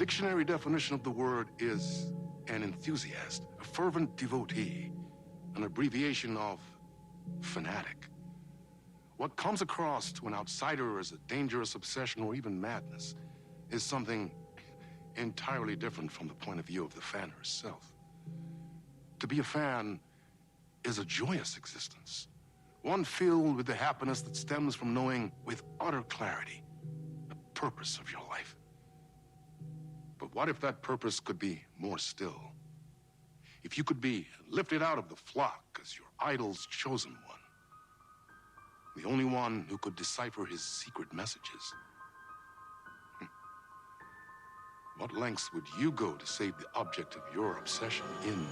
dictionary definition of the word is an enthusiast, a fervent devotee, an abbreviation of fanatic. What comes across to an outsider as a dangerous obsession or even madness is something entirely different from the point of view of the fan herself. To be a fan is a joyous existence, one filled with the happiness that stems from knowing with utter clarity the purpose of your life. But what if that purpose could be more still? If you could be lifted out of the flock as your idol's chosen one, the only one who could decipher his secret messages. What lengths would you go to save the object of your obsession in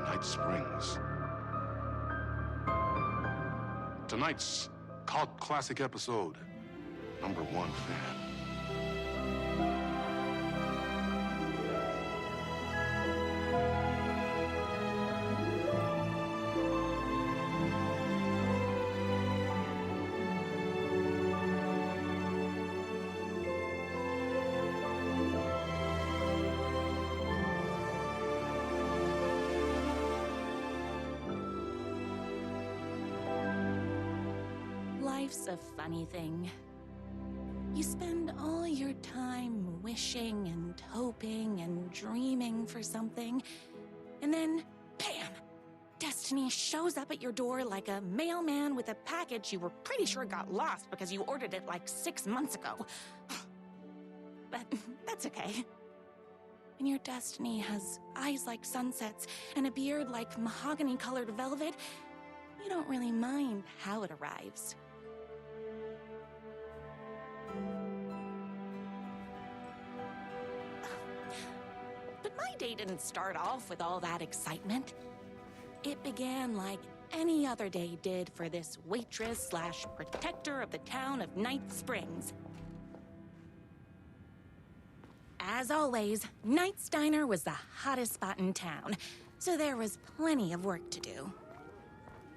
Night Springs? Tonight's cult classic episode, number 1 fan. Life's a funny thing. You spend all your time wishing and hoping and dreaming for something, and then, bam! Destiny shows up at your door like a mailman with a package you were pretty sure got lost because you ordered it like 6 months ago. But that's okay. When your destiny has eyes like sunsets and a beard like mahogany-colored velvet, you don't really mind how it arrives. But my day didn't start off with all that excitement. It began like any other day did for this waitress/protector of the town of Night Springs. As always, Knight's Diner was the hottest spot in town, so there was plenty of work to do.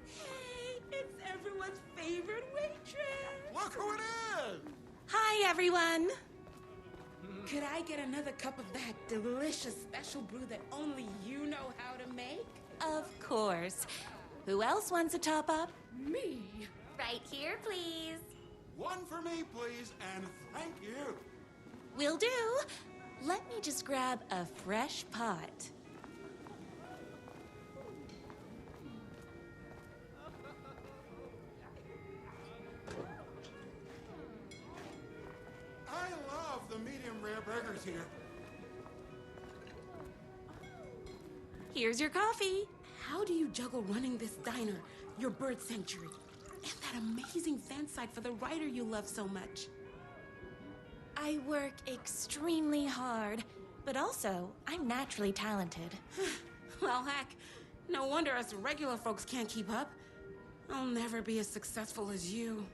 Hey, it's everyone's favorite waitress. Look who it is! Hi, everyone! Could I get another cup of that delicious special brew that only you know how to make? Of course. Who else wants a top-up? Me? Right here, please. One for me, please, and thank you. Will do. Let me just grab a fresh pot. I love the medium rare burgers here. Here's your coffee. How do you juggle running this diner, your bird sanctuary, and that amazing fan site for the writer you love so much? I work extremely hard, but also, I'm naturally talented. Well, heck, no wonder us regular folks can't keep up. I'll never be as successful as you.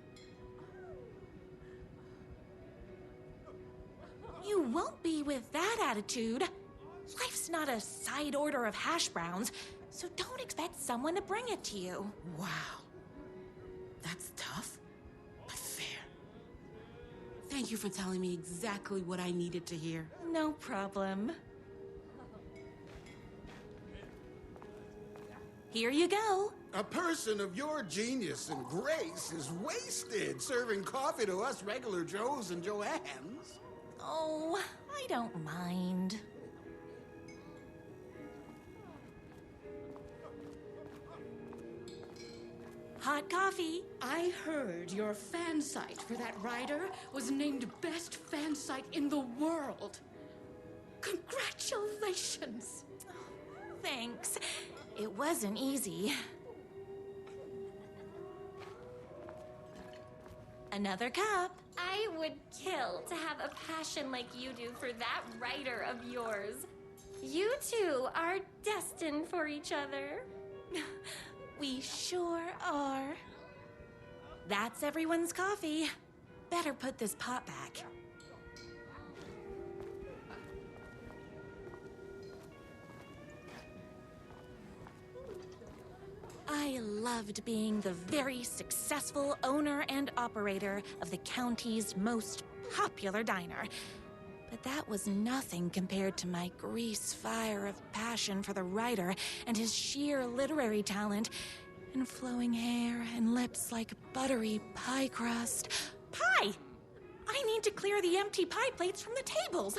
You won't be with that attitude. Life's not a side order of hash browns, so don't expect someone to bring it to you. Wow. That's tough, but fair. Thank you for telling me exactly what I needed to hear. No problem. Here you go. A person of your genius and grace is wasted serving coffee to us regular Joes and Joannes. Oh, I don't mind. Hot coffee. I heard your fan site for that writer was named best fan site in the world. Congratulations! Thanks. It wasn't easy. Another cup. I would kill to have a passion like you do for that writer of yours. You two are destined for each other. We sure are. That's everyone's coffee. Better put this pot back. I I loved being the very successful owner and operator of the county's most popular diner. But that was nothing compared to my grease fire of passion for the writer and his sheer literary talent, and flowing hair and lips like buttery pie crust. Pie! I need to clear the empty pie plates from the tables.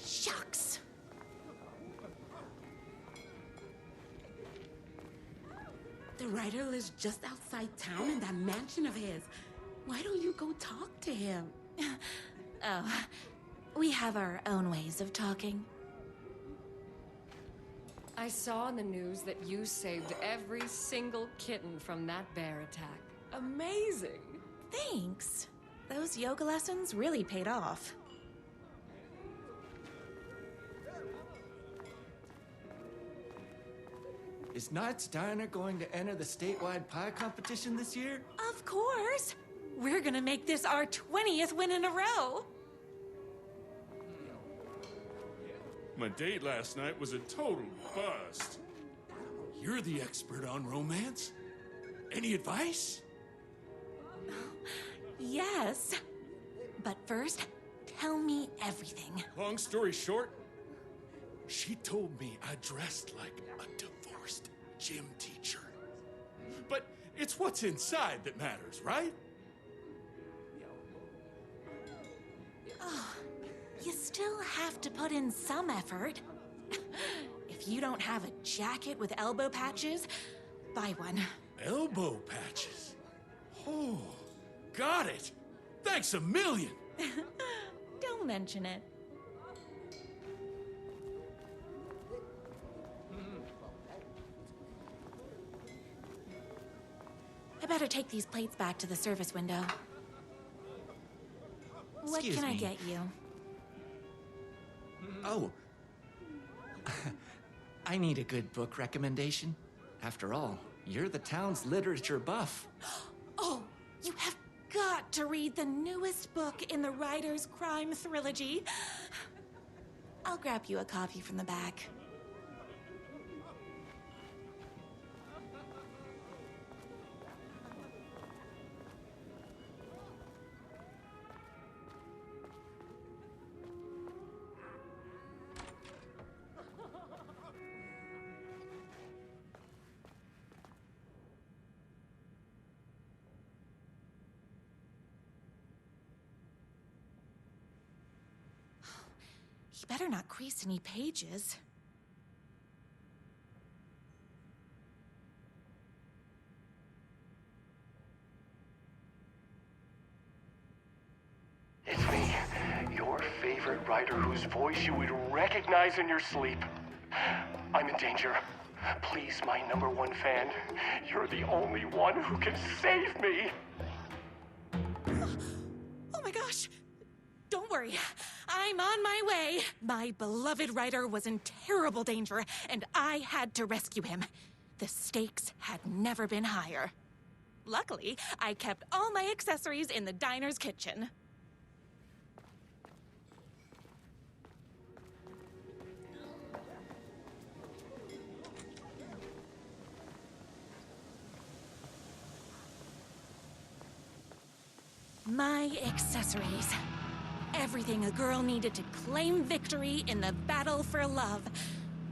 Shucks. The writer lives just outside town in that mansion of his. Why don't you go talk to him? Oh, we have our own ways of talking. I saw in the news that you saved every single kitten from that bear attack. Amazing! Thanks. Those yoga lessons really paid off. Is Knight's Diner going to enter the statewide pie competition this year? Of course! We're gonna make this our 20th win in a row! My date last night was a total bust. You're the expert on romance. Any advice? Yes. But first, tell me everything. Long story short, she told me I dressed like a divorced gym teacher. But it's what's inside that matters, right? Oh, you still have to put in some effort. If you don't have a jacket with elbow patches, buy one. Elbow patches. Oh, got it. Thanks a million. Don't mention it. I better take these plates back to the service window. What Excuse can I me. get you? Oh. I need a good book recommendation. After all, you're the town's literature buff. Oh, you have got to read the newest book in the Writer's Crime Trilogy. I'll grab you a copy from the back. He better not crease any pages. It's me, your favorite writer whose voice you would recognize in your sleep. I'm in danger. Please, my #1 fan, you're the only one who can save me. Oh my gosh! Don't worry, I'm on my way. My beloved writer was in terrible danger, and I had to rescue him. The stakes had never been higher. Luckily, I kept all my accessories in the diner's kitchen. My accessories. Everything a girl needed to claim victory in the battle for love.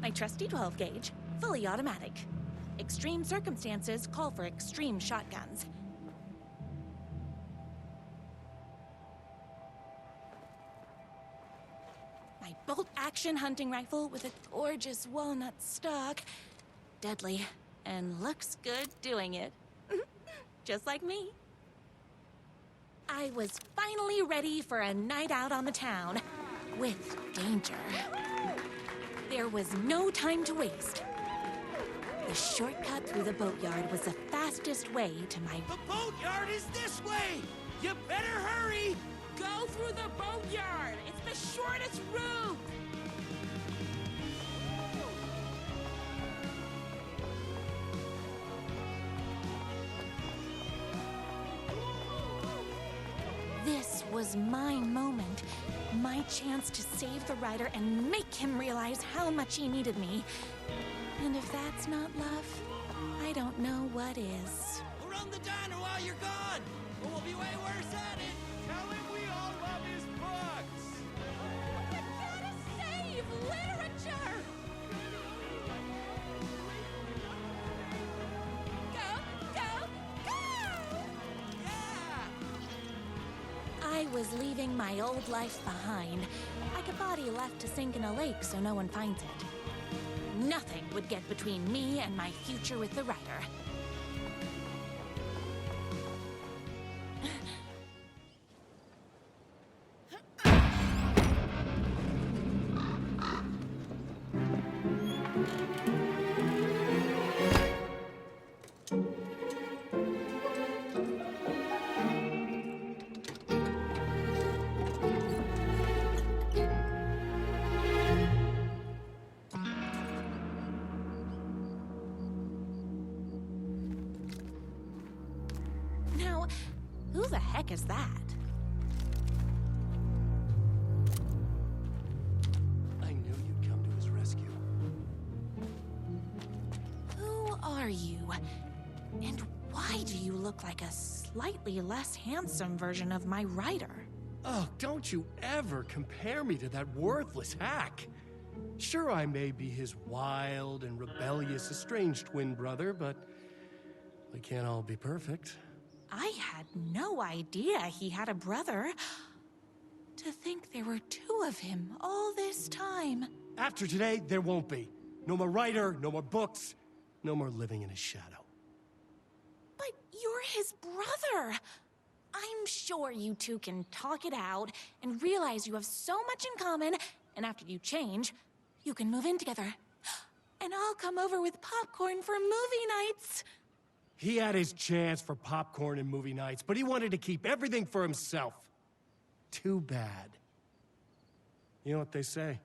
My trusty 12 gauge, fully automatic. Extreme circumstances call for extreme shotguns. My bolt-action hunting rifle with a gorgeous walnut stock. Deadly, and looks good doing it. Just like me. I was finally ready for a night out on the town, with danger. There was no time to waste. The shortcut through the boatyard was the fastest way to my... The boatyard is this way! You better hurry! Go through the boatyard! It's the shortest route! This was my moment. My chance to save the writer and make him realize how much he needed me. And if that's not love, I don't know what is. We'll run the diner while you're gone, or we'll be way worse at it. Tell him we all love his books. You gotta save literature! Go, go, go! Yeah! I was leaving my old life behind, like a body left to sink in a lake so no one finds it. Nothing would get between me and my future with the writer. Now, who the heck is that? I knew you'd come to his rescue. Who are you? And why do you look like a slightly less handsome version of my writer? Oh, don't you ever compare me to that worthless hack. Sure, I may be his wild and rebellious estranged twin brother, but we can't all be perfect. I had no idea he had a brother. To think there were two of him all this time. After today, there won't be. No more writer, no more books, no more living in his shadow. But you're his brother. I'm sure you two can talk it out and realize you have so much in common, and after you change, you can move in together. And I'll come over with popcorn for movie nights. He had his chance for popcorn and movie nights, but he wanted to keep everything for himself. Too bad. You know what they say?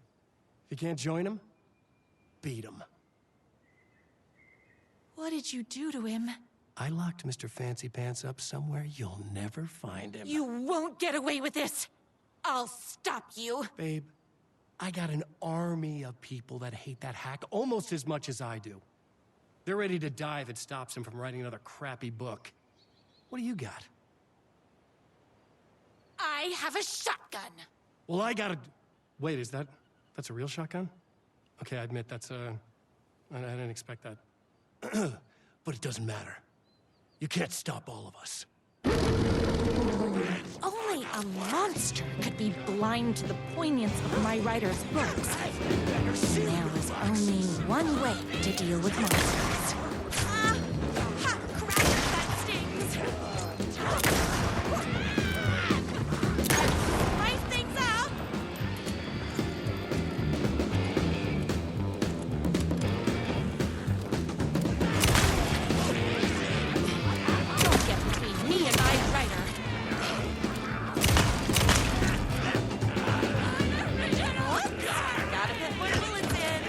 If you can't join him, beat him. What did you do to him? I locked Mr. Fancy Pants up somewhere you'll never find him. You won't get away with this. I'll stop you. Babe, I got an army of people that hate that hack almost as much as I do. They're ready to die if it stops him from writing another crappy book. What do you got? I have a shotgun. Well, I got a... Wait, that's a real shotgun? Okay, I admit I didn't expect that. But it doesn't matter. You can't stop all of us. Only a monster could be blind to the poignance of my writer's books. There was only one way to deal with monsters. Ah! Hot cracker, that stings! Spice things up! Don't get between me and my writer. Gotta put more bullets in.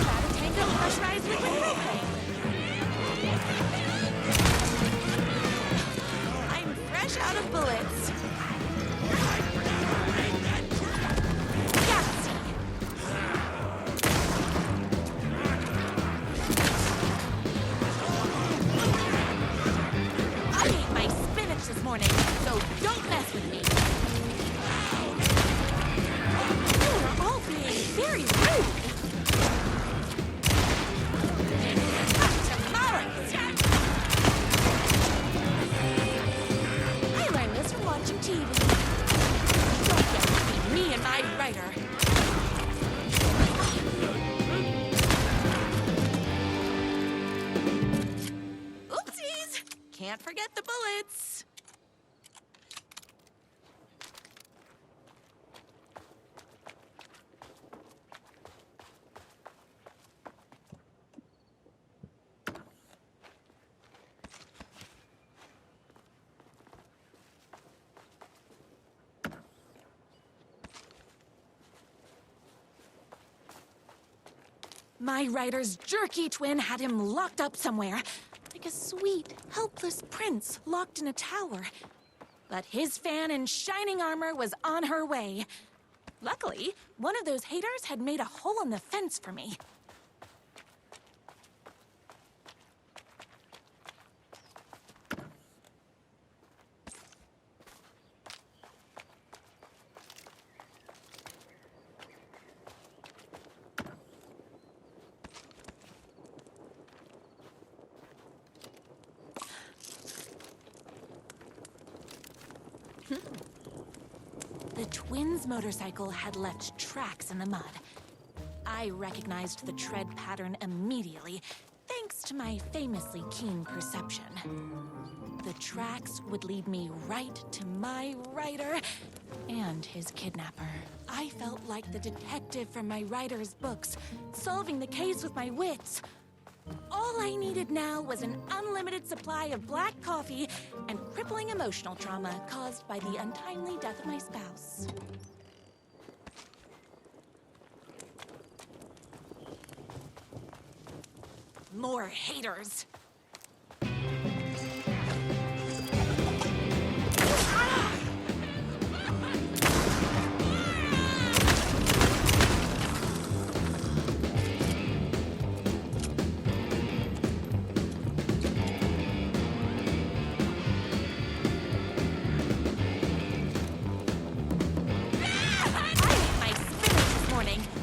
Gotta tank up pressurized liquid propane. I'm fresh out of bullets. Gassy. I ate my spinach this morning, so don't mess with me. You are all being very rude. Tamales. I learned this from watching TV. Don't get between me and my writer. Oopsies! Can't forget the bullets. My writer's jerky twin had him locked up somewhere, like a sweet, helpless prince locked in a tower. But his fan in shining armor was on her way. Luckily, one of those haters had made a hole in the fence for me. The twins' motorcycle had left tracks in the mud. I recognized the tread pattern immediately, thanks to my famously keen perception. The tracks would lead me right to my rider and his kidnapper. I felt like the detective from my writer's books, solving the case with my wits. All I needed now was an unlimited supply of black coffee and crippling emotional trauma caused by the untimely death of my spouse. More haters.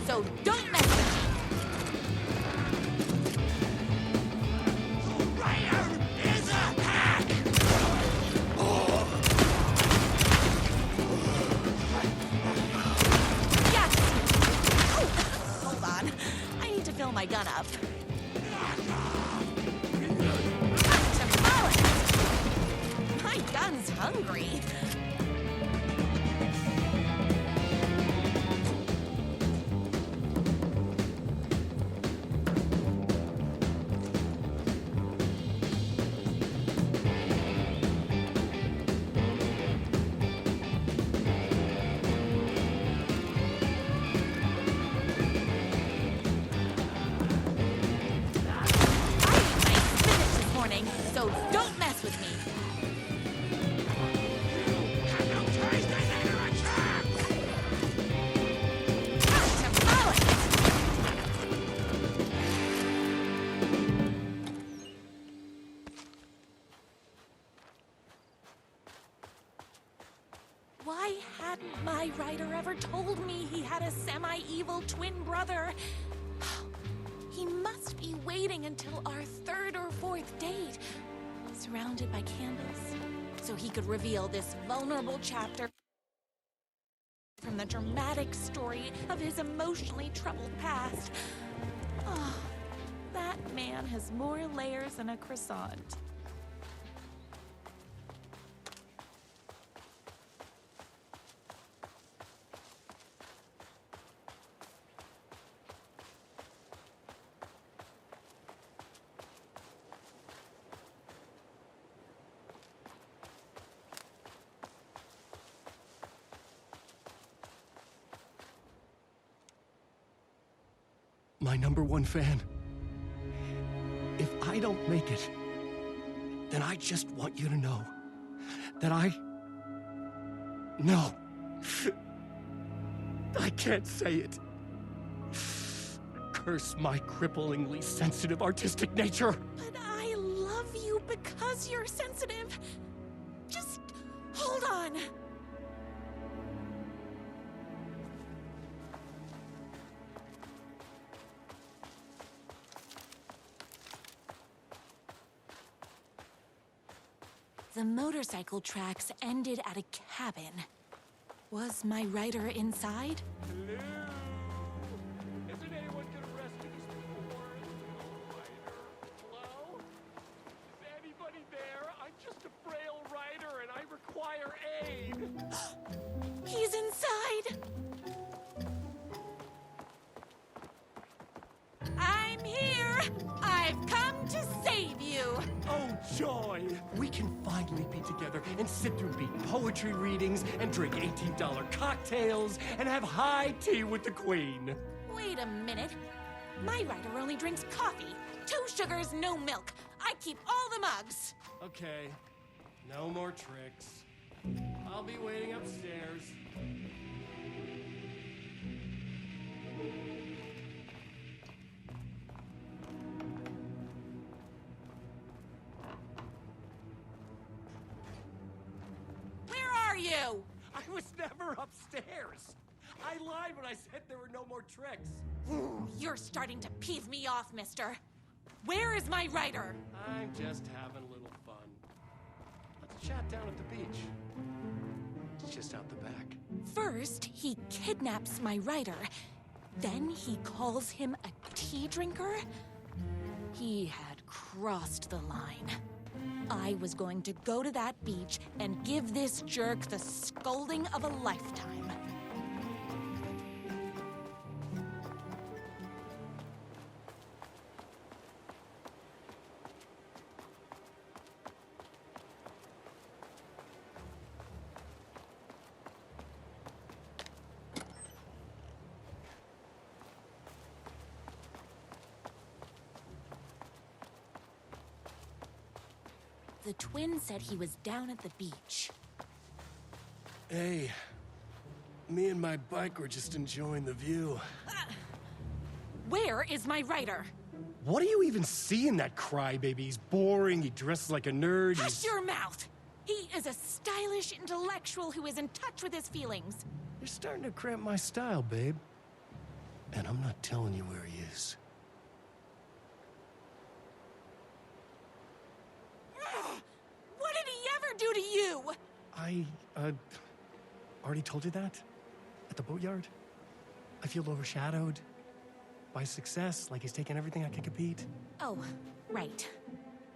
So don't mess with me! Rider is a hack! Yes! Oh, hold on. I need to fill my gun up. Tamales! My gun's hungry. So don't mess with me. Why hadn't my writer ever told me he had a semi-evil twin brother? He must be waiting until our third or fourth date, surrounded by candles, so he could reveal this vulnerable chapter from the dramatic story of his emotionally troubled past. Oh, that man has more layers than a croissant. My #1 fan. If I don't make it, then I just want you to know that No. I can't say it. Curse my cripplingly sensitive artistic nature. But I love you because you're sensitive. Just hold on. The motorcycle tracks ended at a cabin. Was my writer inside? Hello? Hasn't anyone been arrested before? No writer. Hello? Is anybody there? I'm just a frail writer and I require aid. He's inside! I'm here! I've come to save you! Oh, joy! We can finally be together and sit through beat poetry readings and drink $18 cocktails and have high tea with the Queen. Wait a minute. My writer only drinks coffee. 2 sugars, no milk. I keep all the mugs. Okay, no more tricks. I'll be waiting upstairs. are you? I was never upstairs. I lied when I said there were no more tricks. You're starting to peeve me off, mister. Where is my rider? I'm just having a little fun. Let's chat down at the beach. It's just out the back. First, he kidnaps my rider. Then he calls him a tea drinker. He had crossed the line. I was going to go to that beach and give this jerk the scolding of a lifetime. The twin said he was down at the beach. Hey, me and my bike were just enjoying the view. Where is my rider? What do you even see in that crybaby? He's boring, he dresses like a nerd. Hush your mouth! He is a stylish intellectual who is in touch with his feelings. You're starting to cramp my style, babe. And I'm not telling you where he is. What did he ever do to you? I, already told you that? At the boatyard? I feel overshadowed by success, like he's taking everything I can compete. Oh, right.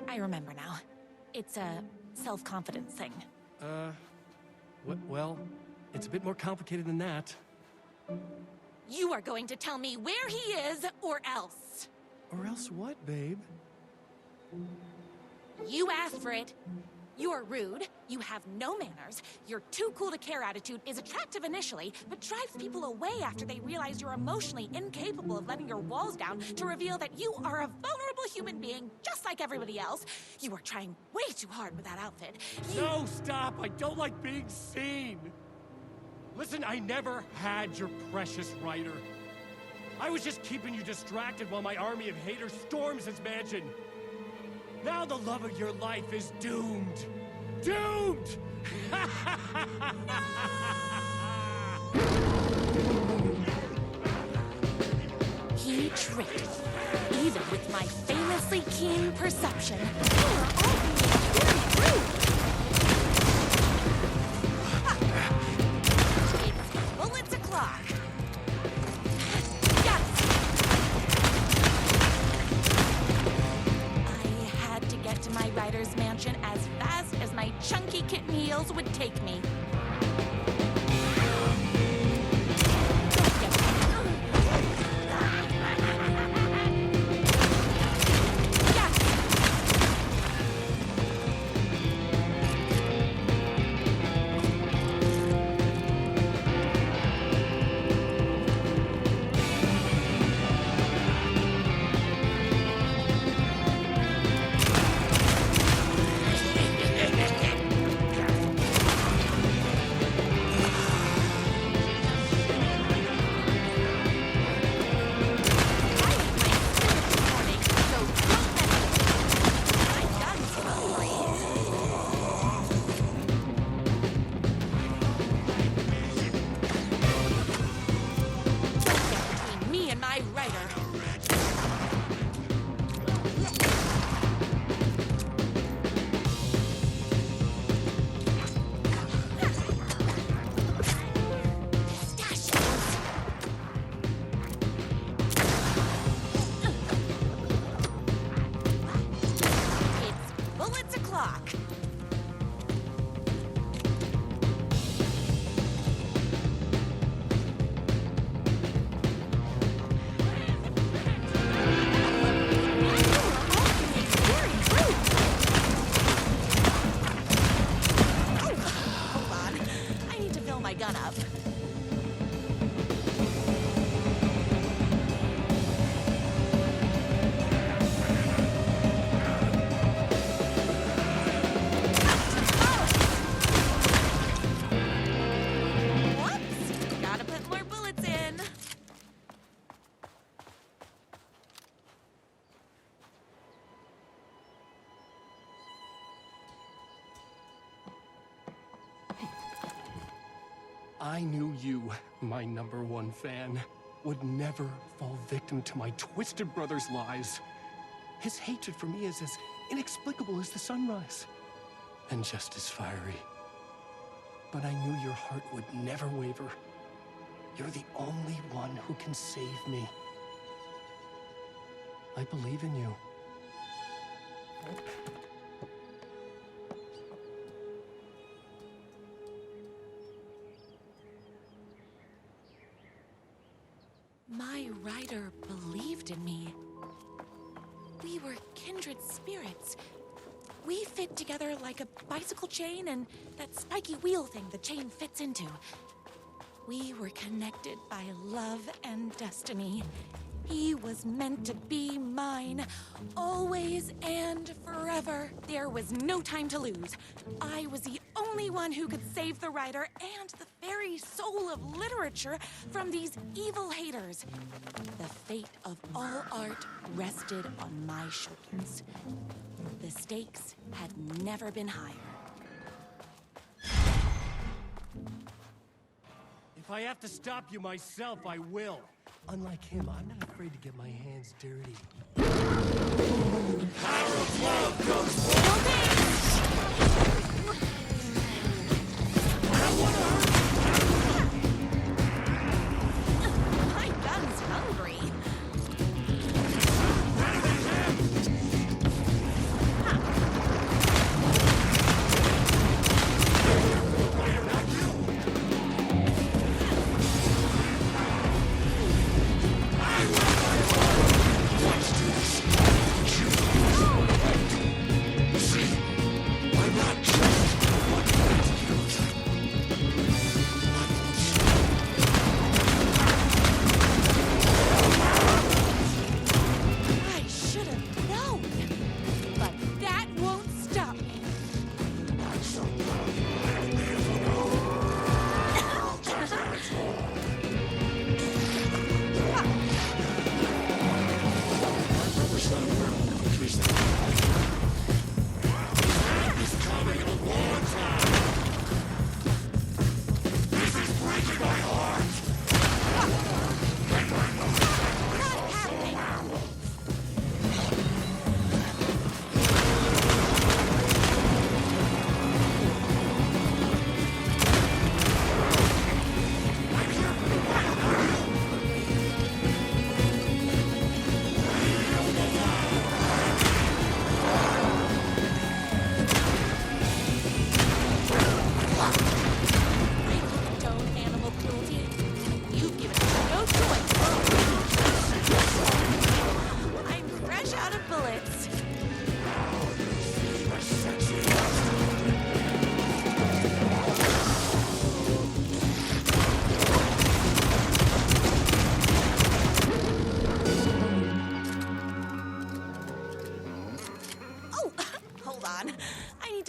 I remember now. It's a self-confidence thing. Well, it's a bit more complicated than that. You are going to tell me where he is, or else. Or else what, babe? You asked for it. You're rude, you have no manners, your too cool to care attitude is attractive initially, but drives people away after they realize you're emotionally incapable of letting your walls down to reveal that you are a vulnerable human being just like everybody else. You are trying way too hard with that outfit. No, stop! I don't like being seen! Listen, I never had your precious writer. I was just keeping you distracted while my army of haters storms his mansion. Now the love of your life is doomed! Doomed! He tricked me, even with my famously keen perception. You are all being very rude! It's bullets o'clock. To my rider's mansion as fast as my chunky kitten heels would take me. I knew you, my #1 fan, would never fall victim to my twisted brother's lies. His hatred for me is as inexplicable as the sunrise, and just as fiery. But I knew your heart would never waver. You're the only one who can save me. I believe in you. My rider believed in me. We were kindred spirits. We fit together like a bicycle chain and that spiky wheel thing the chain fits into. We were connected by love and destiny. He was meant to be mine, always and forever. There was no time to lose. I was the only one who could save the writer and the very soul of literature from these evil haters. The fate of all art rested on my shoulders. The stakes had never been higher. If I have to stop you myself, I will. Unlike him, I'm not afraid to get my hands dirty. Power of love goes My gun's hungry.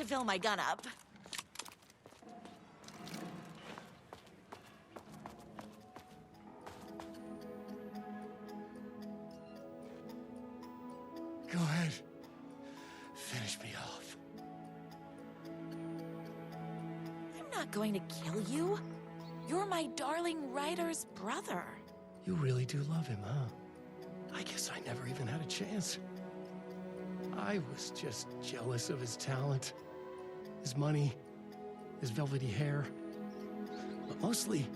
Fill my gun up. Go ahead. Finish me off. I'm not going to kill you. You're my darling writer's brother. You really do love him, huh? I guess I never even had a chance. I was just jealous of his talent. His money, his velvety hair, but mostly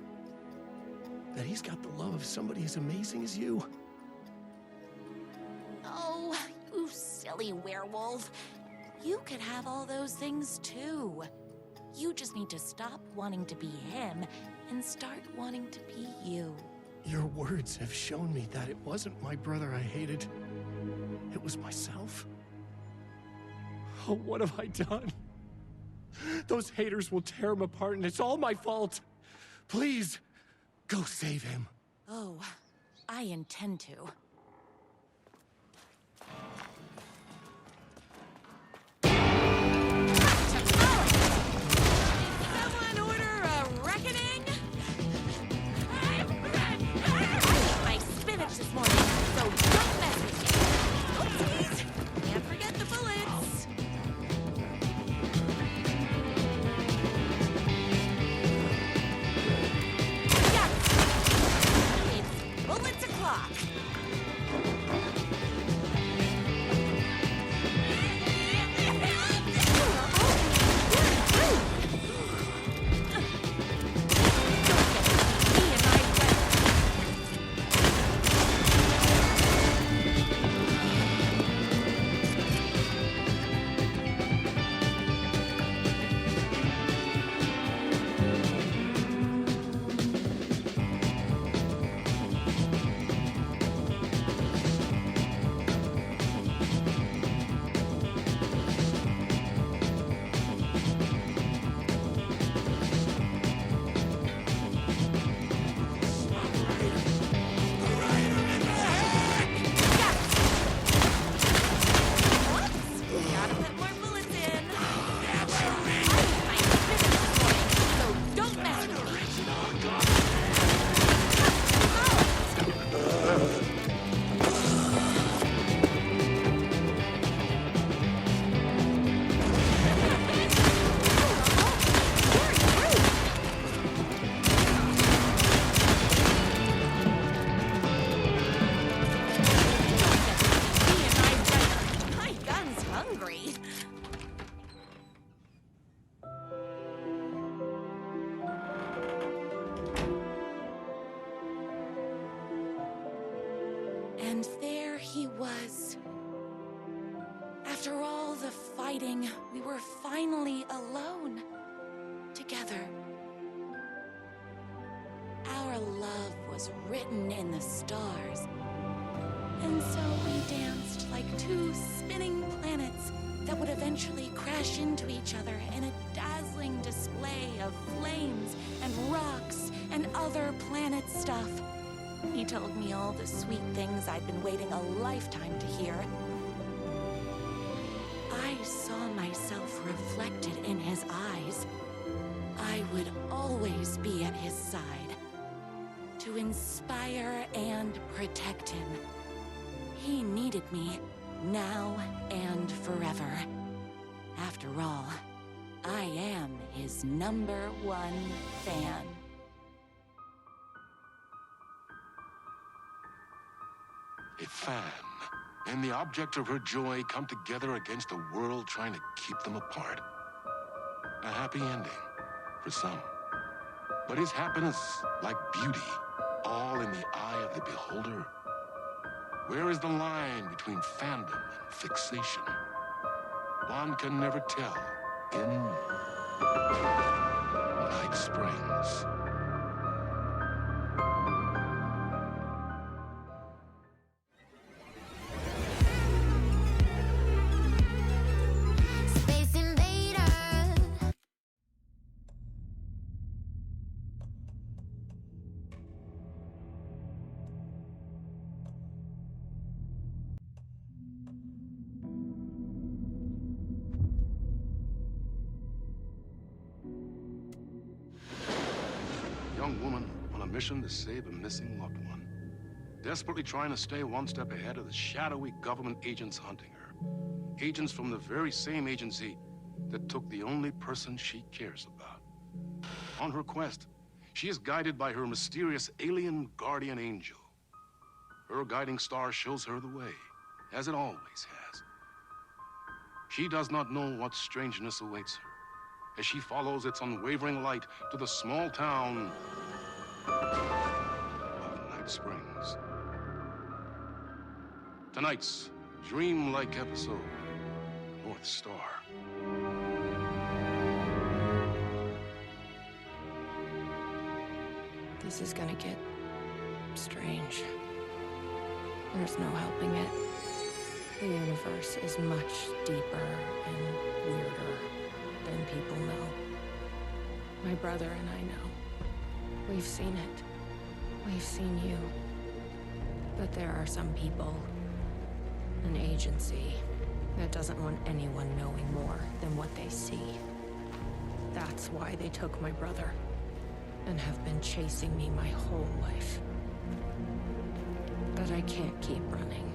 that he's got the love of somebody as amazing as you. Oh, you silly werewolf. You could have all those things too. You just need to stop wanting to be him and start wanting to be you. Your words have shown me that it wasn't my brother I hated. It was myself. Oh, what have I done? Those haters will tear him apart, and it's all my fault. Please, go save him. Oh, I intend to. Someone order a reckoning? I spinach this morning, so don't mess with me. Oopsies! Can't forget the bullets. was. After all the fighting, we were finally alone. Together. Our love was written in the stars. And so we danced like two spinning planets that would eventually crash into each other in a dazzling display of flames and rocks and other planet stuff. He told me all the sweet things I'd been waiting a lifetime to hear. I saw myself reflected in his eyes. I would always be at his side, to inspire and protect him. He needed me, now and forever. After all, I am his #1 fan. A fan and the object of her joy come together against a world trying to keep them apart. A happy ending for some. But is happiness, like beauty, all in the eye of the beholder? Where is the line between fandom and fixation? One can never tell in Night Springs. Space Invader. Young woman on a mission to save a missing loved one. Desperately trying to stay one step ahead of the shadowy government agents hunting her. Agents from the very same agency that took the only person she cares about. On her quest, she is guided by her mysterious alien guardian angel. Her guiding star shows her the way, as it always has. She does not know what strangeness awaits her as she follows its unwavering light to the small town of Night Springs. Tonight's dreamlike episode, North Star. This is gonna get strange. There's no helping it. The universe is much deeper and weirder than people know. My brother and I know. We've seen it. We've seen you. But there are some people, an agency, that doesn't want anyone knowing more than what they see. That's why they took my brother and have been chasing me my whole life. But I can't keep running.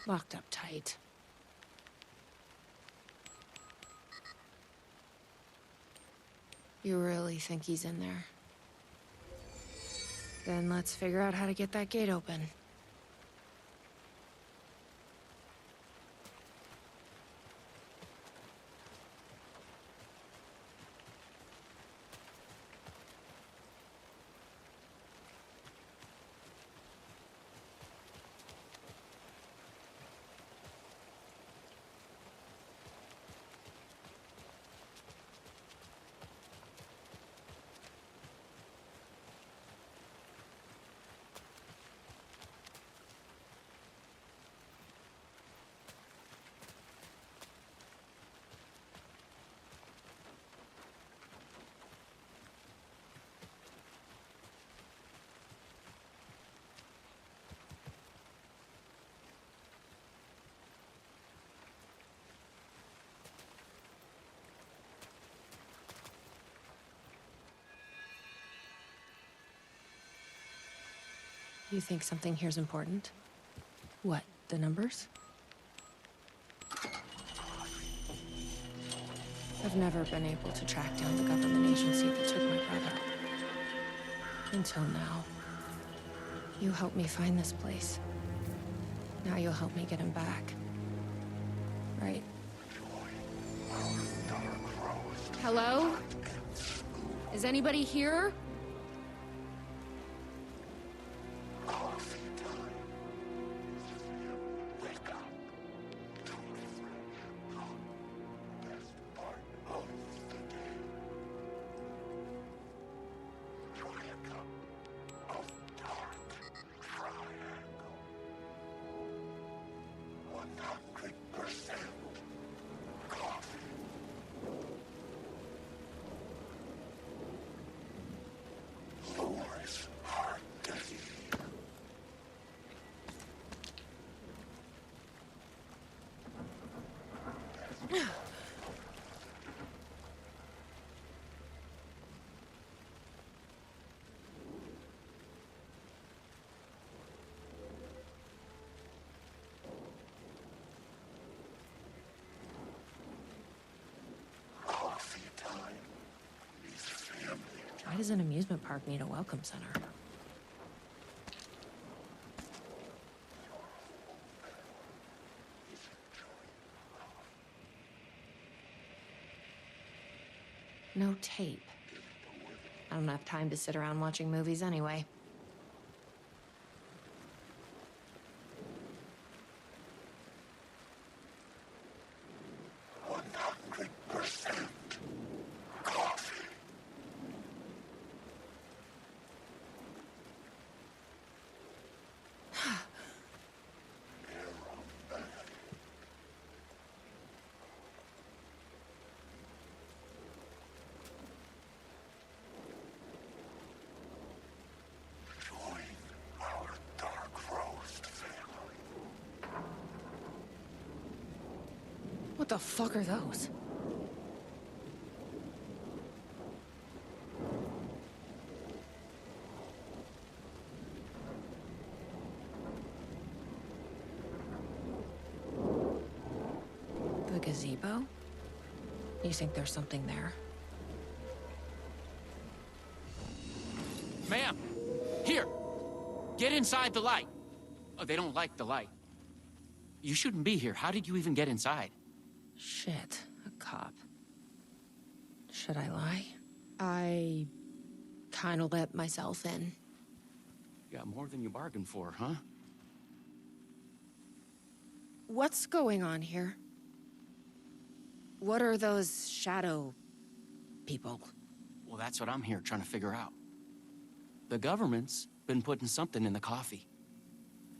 Locked up tight. You really think he's in there? Then let's figure out how to get that gate open. You think something here's important? What, the numbers? I've never been able to track down the government agency that took my brother. Until now. You helped me find this place. Now you'll help me get him back. Right? Hello? Is anybody here? Why does an amusement park need a welcome center? No tape. I don't have time to sit around watching movies anyway. What the fuck are those? The gazebo? You think there's something there? Ma'am! Here! Get inside the light! Oh, they don't like the light. You shouldn't be here. How did you even get inside? Shit, a cop. Should I lie? I kinda let myself in. You got more than you bargained for, huh? What's going on here? What are those shadow people? Well, that's what I'm here trying to figure out. The government's been putting something in the coffee.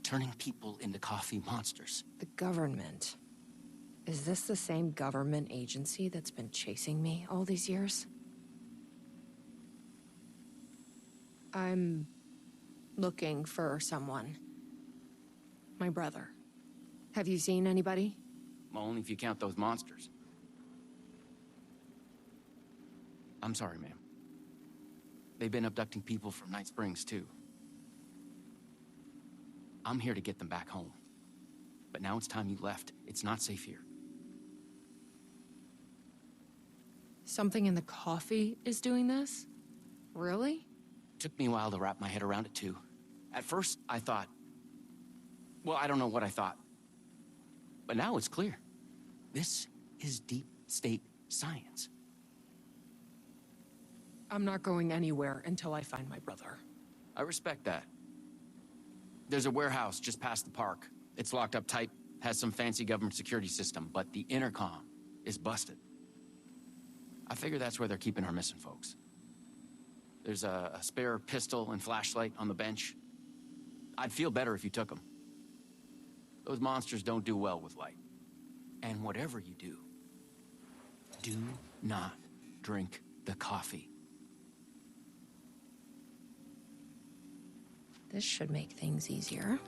Turning people into coffee monsters. The government? Is this the same government agency that's been chasing me all these years? I'm looking for someone. My brother. Have you seen anybody? Well, only if you count those monsters. I'm sorry, ma'am. They've been abducting people from Night Springs, too. I'm here to get them back home. But now it's time you left. It's not safe here. Something in the coffee is doing this? Really? Took me a while to wrap my head around it, too. At first, I thought... Well, I don't know what I thought. But now it's clear. This is deep state science. I'm not going anywhere until I find my brother. I respect that. There's a warehouse just past the park. It's locked up tight, has some fancy government security system, but the intercom is busted. I figure that's where they're keeping our missing folks. There's a spare pistol and flashlight on the bench. I'd feel better if you took them. Those monsters don't do well with light. And whatever you do not drink the coffee. This should make things easier.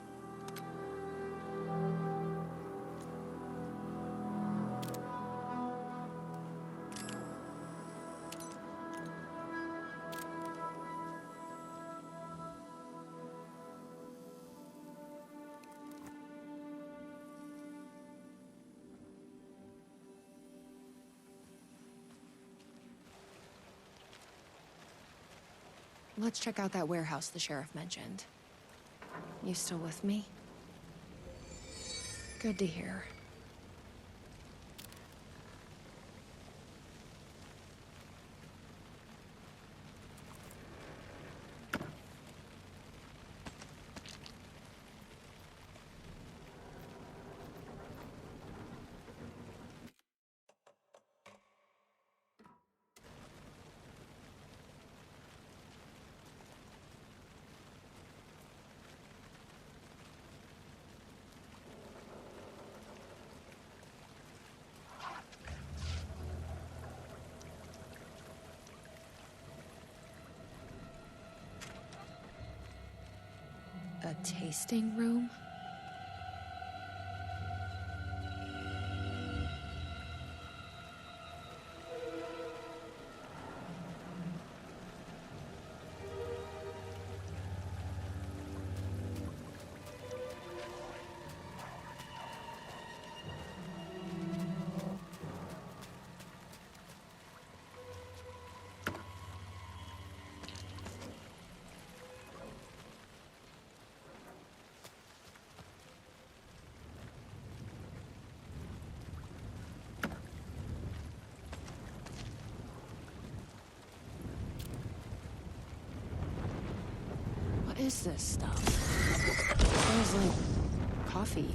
Let's check out that warehouse the sheriff mentioned. You still with me? Good to hear. A tasting room? What is this stuff? It smells like coffee.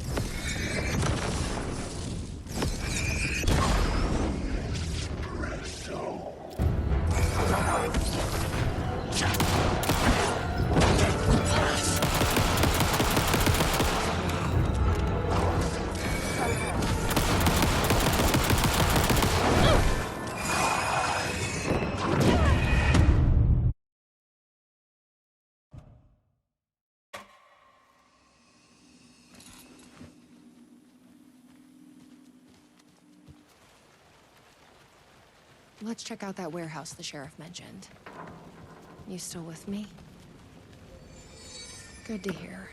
Let's check out that warehouse the sheriff mentioned. You still with me? Good to hear.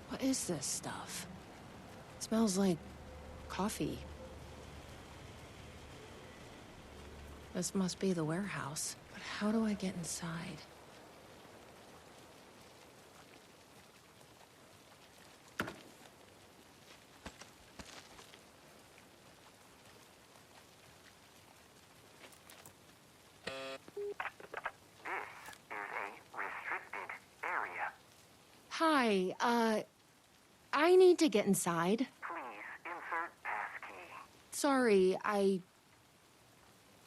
What is this stuff? It smells like coffee. This must be the warehouse. But how do I get inside? Hi, I need to get inside. Please insert passkey. Sorry, I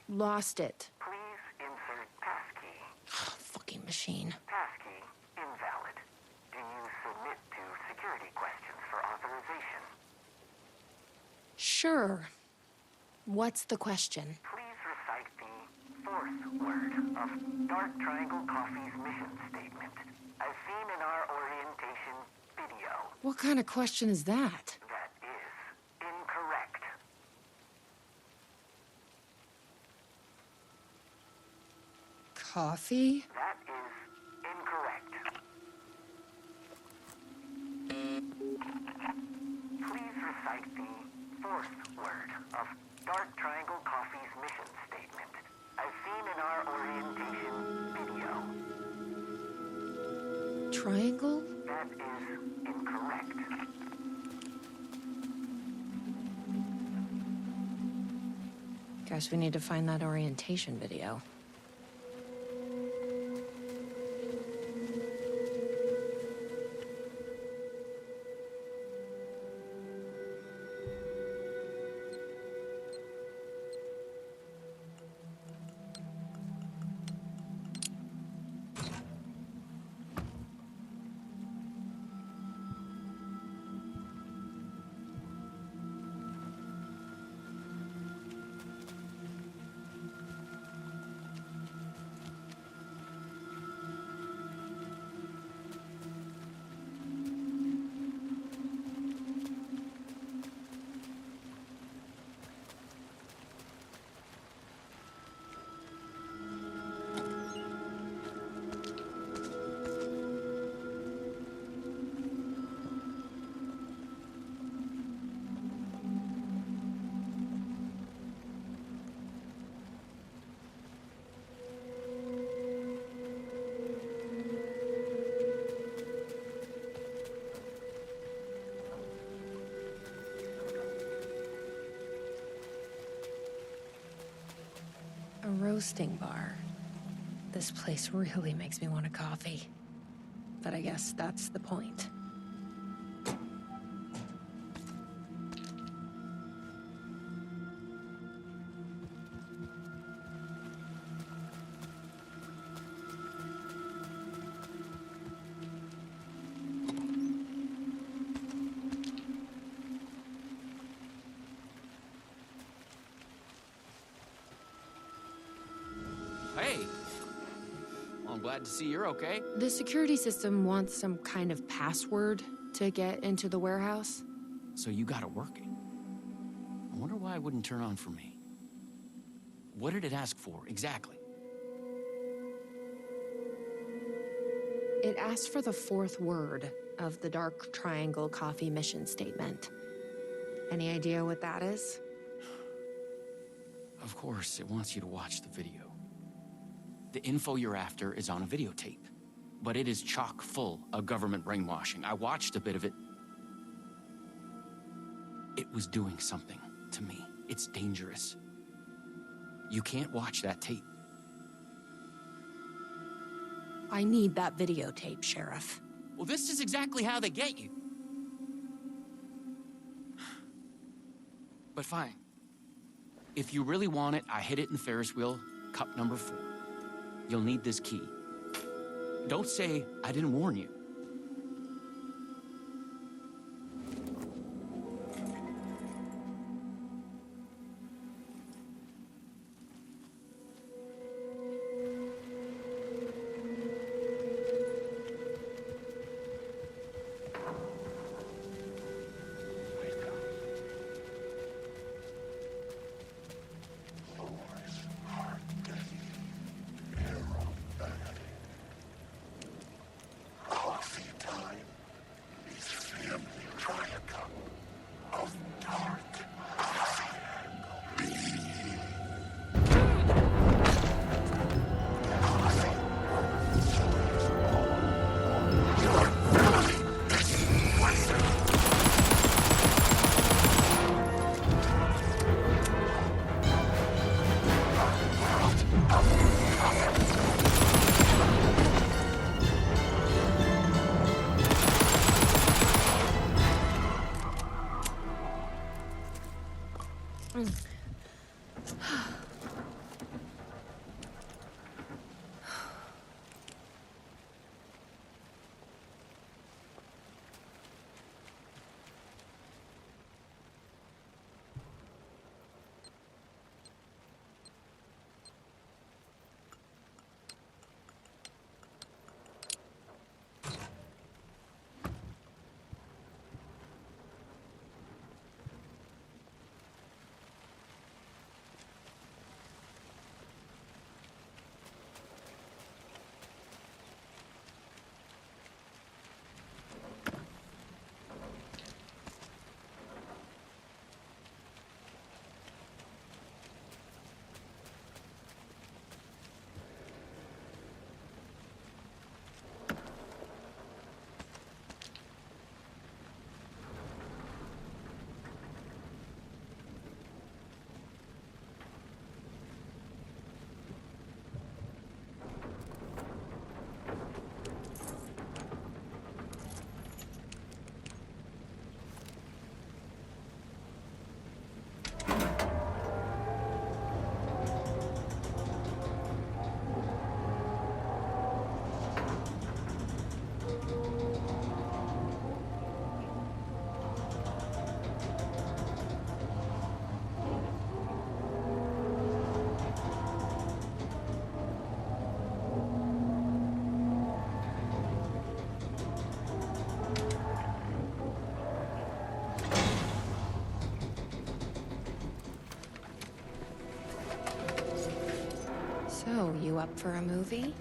lost it. Please insert passkey. Fucking machine. Passkey invalid. Do you submit to security questions for authorization? Sure. What's the question? Please recite the fourth word of Dark Triangle Coffee's mission statement, as seen in our orientation video. What kind of question is that? That is incorrect. Coffee? That is incorrect. Please recite the fourth word of Dark Triangle Coffee's mission statement, as seen in our orientation video. Triangle? That is incorrect. Guess we need to find that orientation video. roasting bar. This place really makes me want a coffee. But I guess that's the point. Hey! Well, I'm glad to see you're okay. The security system wants some kind of password to get into the warehouse. So you got it working. I wonder why it wouldn't turn on for me. What did it ask for, exactly? It asked for the fourth word of the Dark Triangle Coffee mission statement. Any idea what that is? Of course, it wants you to watch the video. The info you're after is on a videotape, but it is chock full of government brainwashing. I watched a bit of it. It was doing something to me. It's dangerous. You can't watch that tape. I need that videotape, Sheriff. Well, this is exactly how they get you. But fine. If you really want it, I hid it in the Ferris wheel, cup number 4. You'll need this key. Don't say I didn't warn you. So, you up for a movie?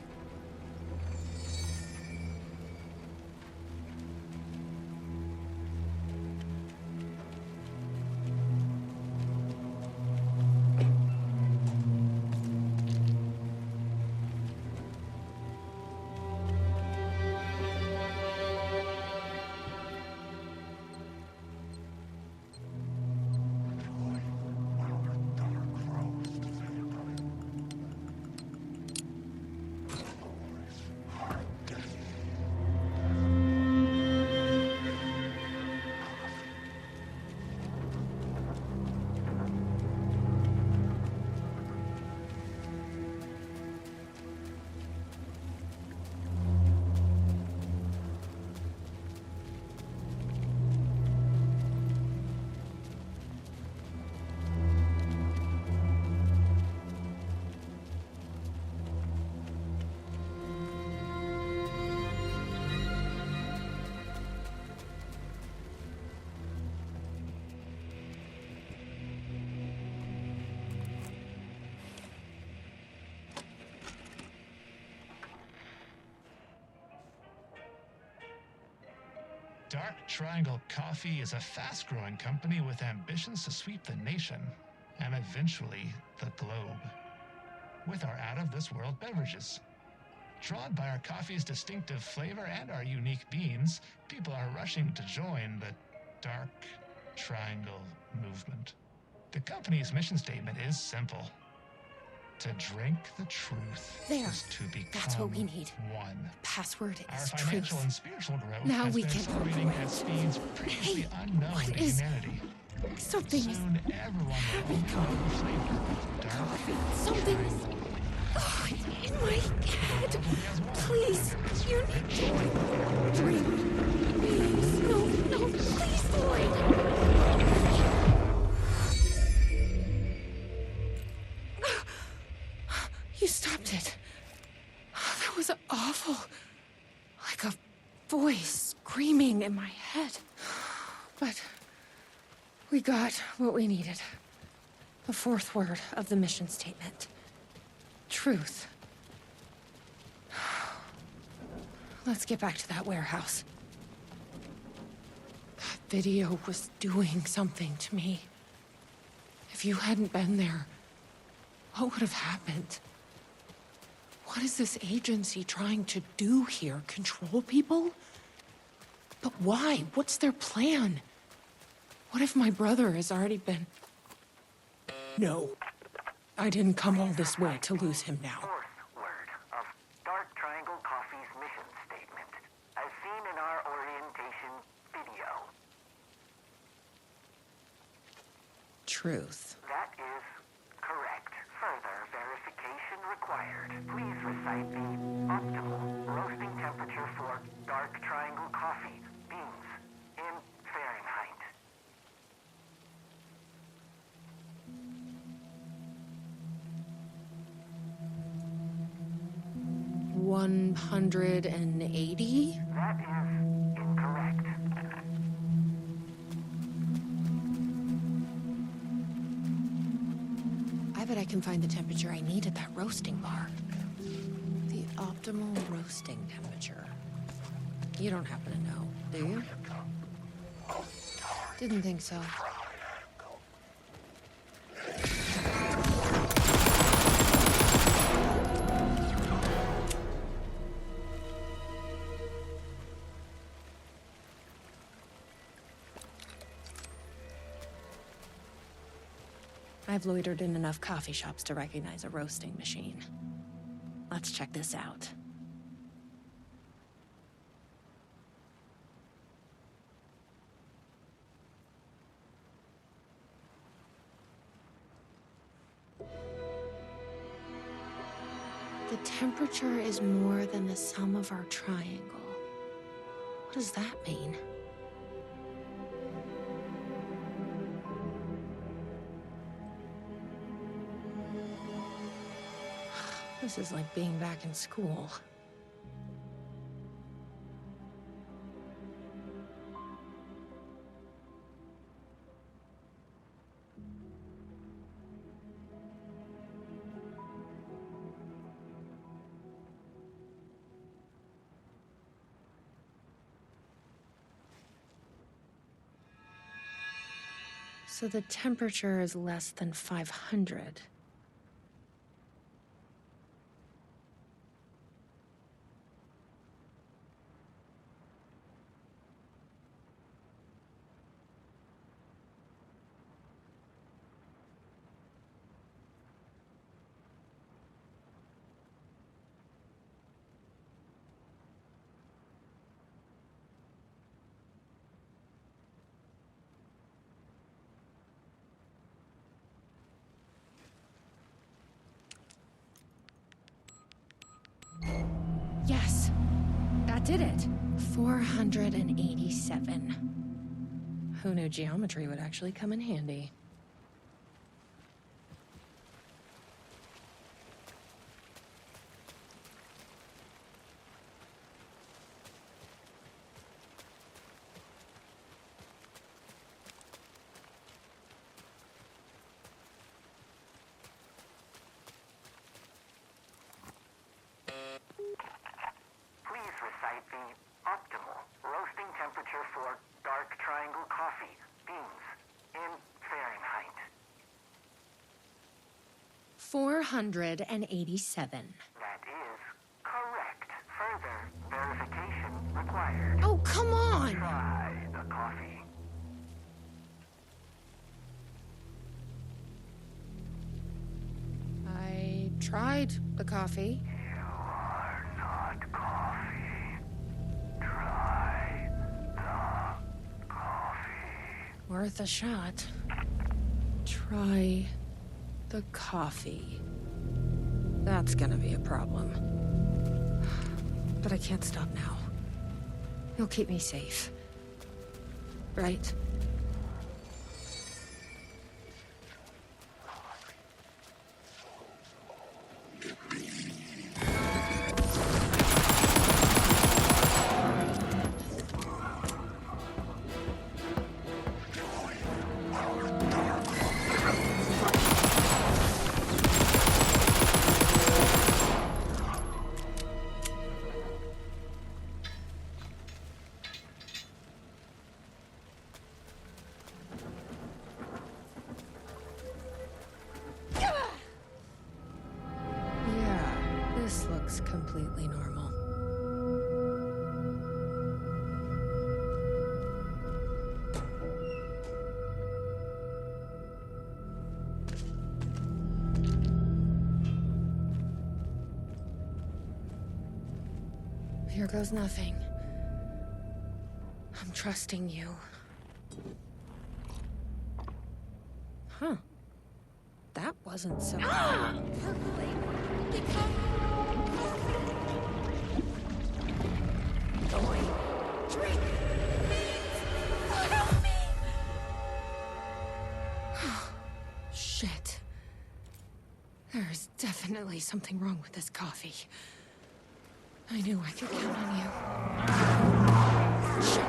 Dark Triangle Coffee is a fast-growing company with ambitions to sweep the nation and eventually the globe with our out-of-this-world beverages. Drawn by our coffee's distinctive flavor and our unique beans, people are rushing to join the Dark Triangle movement. The company's mission statement is simple. To drink the truth There. is to become That's what we need. one. Password Our is financial truth. and spiritual growth Now has we been can accelerating operate. at speeds previously Hey, unknown what to is- humanity. Something is... Soon everyone will own the flavor of Dark Coffee. Something is... Triangle. Oh, it's in my head. Please, you need to dream. Please, no, please, Lloyd. You stopped it. That was awful. Like a voice screaming in my head. But we got what we needed. The fourth word of the mission statement. Truth. Let's get back to that warehouse. That video was doing something to me. If you hadn't been there, what would have happened? What is this agency trying to do here? Control people? But why? What's their plan? What if my brother has already been... No. I didn't come all this way to lose him now. Fourth word of Dark Triangle Coffee's mission statement, as seen in our orientation video. Truth. That is correct. Further verification required. Please recite the optimal roasting temperature for Dark Triangle Coffee beans in Fahrenheit. 180? That is incorrect. I bet I can find the temperature I need at that roasting bar. The optimal roasting temperature. You don't happen to know, do you? Didn't think so. I've loitered in enough coffee shops to recognize a roasting machine. Let's check this out. The temperature is more than the sum of our triangle. What does that mean? This is like being back in school. So the temperature is less than 500. Yes, that did it. 487. Who knew geometry would actually come in handy? Please recite the optimal roasting temperature for 487. That is correct. Further verification required. Oh, come on! Try the coffee. I tried the coffee. You are not coffee. Try the coffee. Worth a shot. Try the coffee. That's gonna be a problem. But I can't stop now. You'll keep me safe. Right? This looks completely normal. Here goes nothing. I'm trusting you. Huh. That wasn't so... Drink! Help me! Shit. There's definitely something wrong with this coffee. I knew I could count on you. Shit.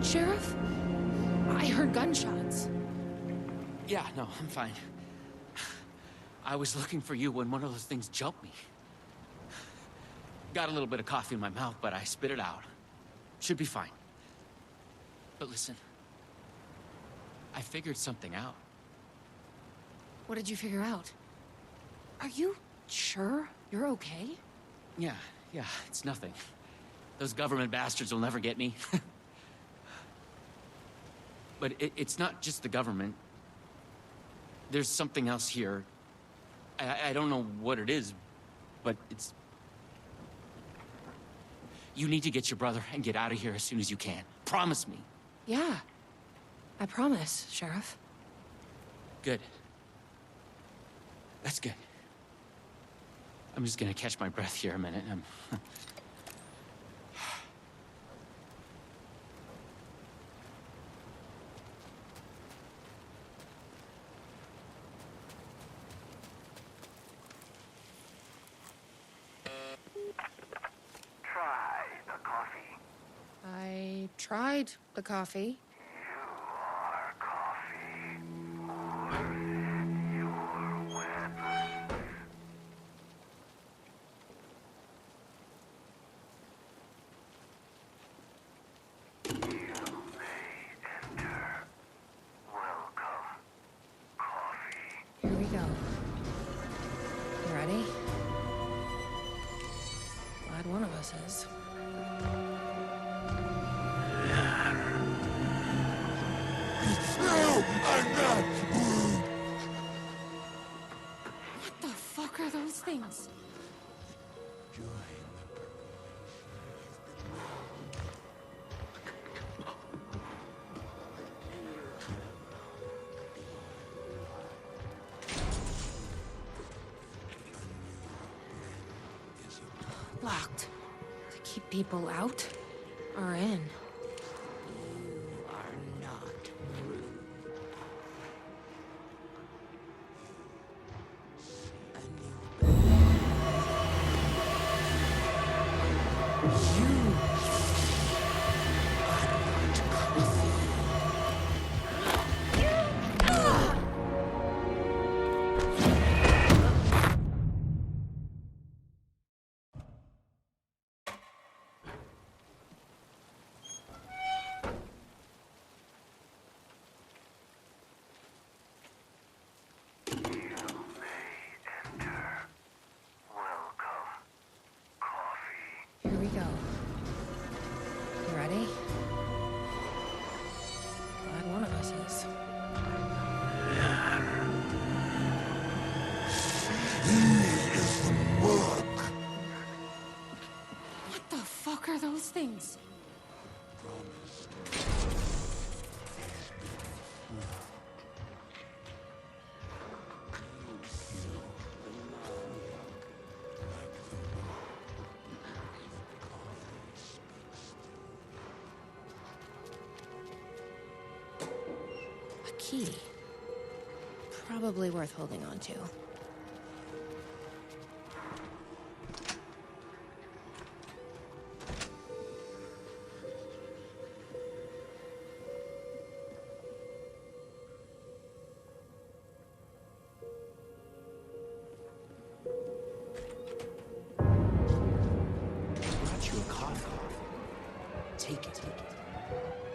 Sheriff? I heard gunshots. Yeah, no, I'm fine. I was looking for you when one of those things jumped me. Got a little bit of coffee in my mouth, but I spit it out. Should be fine. But listen, I figured something out. What did you figure out? Are you sure you're okay? Yeah, it's nothing. Those government bastards will never get me. But it's not just the government. There's something else here. I don't know what it is, but it's... You need to get your brother and get out of here as soon as you can. Promise me. Yeah. I promise, Sheriff. Good. That's good. I'm just gonna catch my breath here a minute. I tried the coffee. You are coffee. Worse in your weapons. You may enter. Welcome, coffee. Here we go. You ready? Glad one of us is. What the fuck are those things? Locked. To keep people out or in. You ready? Glad one of us is. What the fuck are those things? A key. Probably worth holding on to. Brought you a coffee. Take it.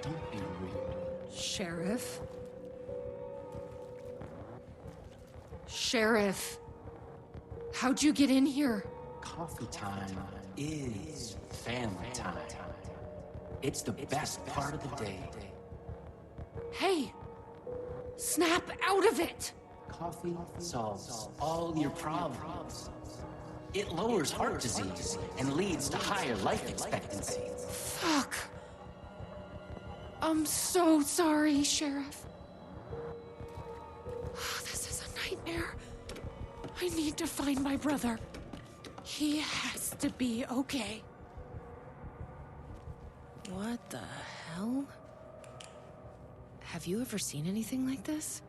Don't be rude. Sheriff? Sheriff! How'd you get in here? Coffee time is family time. It's the best part of the day. Hey! Snap out of it! Coffee solves all your problems. It lowers heart disease and leads to higher life expectancy. Fuck. I'm so sorry, Sheriff. This is a nightmare. I need to find my brother. He has to be okay. What the hell? Have you ever seen anything like this?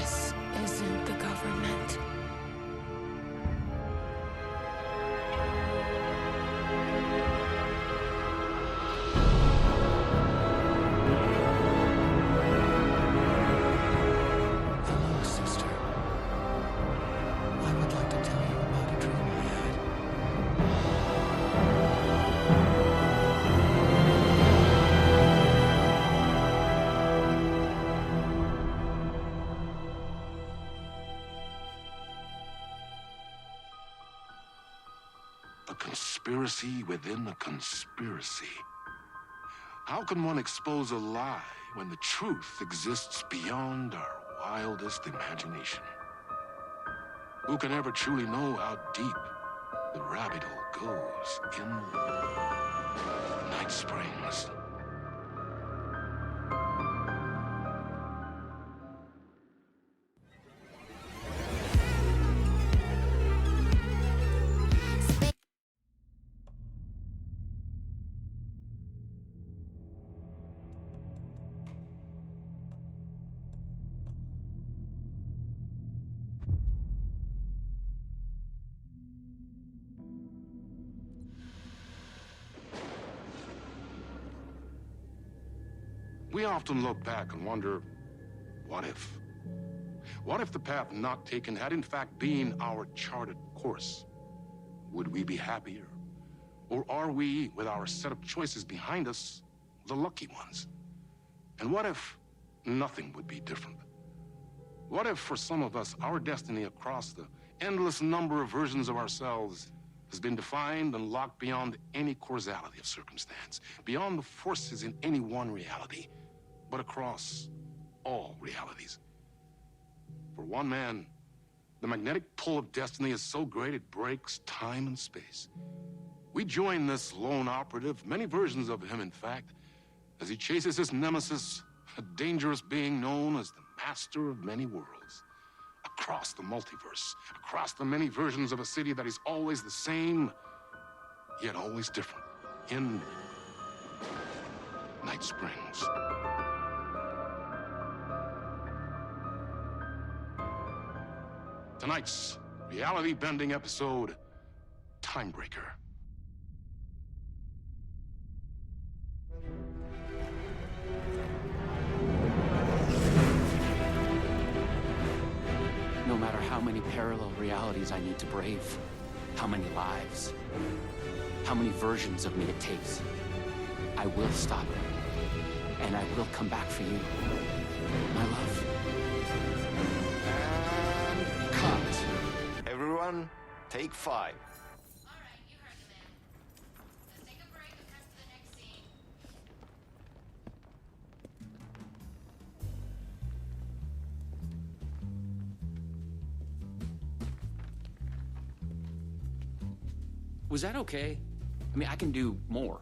This isn't the government. Hello, sister. I would like to tell you about a dream I had. A conspiracy within a conspiracy. How can one expose a lie when the truth exists beyond our wildest imagination? Who can ever truly know how deep the rabbit hole goes in Night Springs? We often look back and wonder, what if? What if the path not taken had in fact been our charted course? Would we be happier? Or are we, with our set of choices behind us, the lucky ones? And what if nothing would be different? What if, for some of us, our destiny across the endless number of versions of ourselves has been defined and locked beyond any causality of circumstance, beyond the forces in any one reality, but across all realities? For one man, the magnetic pull of destiny is so great it breaks time and space. We join this lone operative, many versions of him, in fact, as he chases his nemesis, a dangerous being known as the master of many worlds. Across the multiverse, across the many versions of a city that is always the same, yet always different. In Night Springs. Tonight's reality-bending episode, Timebreaker. No matter how many parallel realities I need to brave, how many lives, how many versions of me it takes, I will stop it. And I will come back for you, my love. And cut. Everyone, take 5. Was that okay? I mean, I can do more.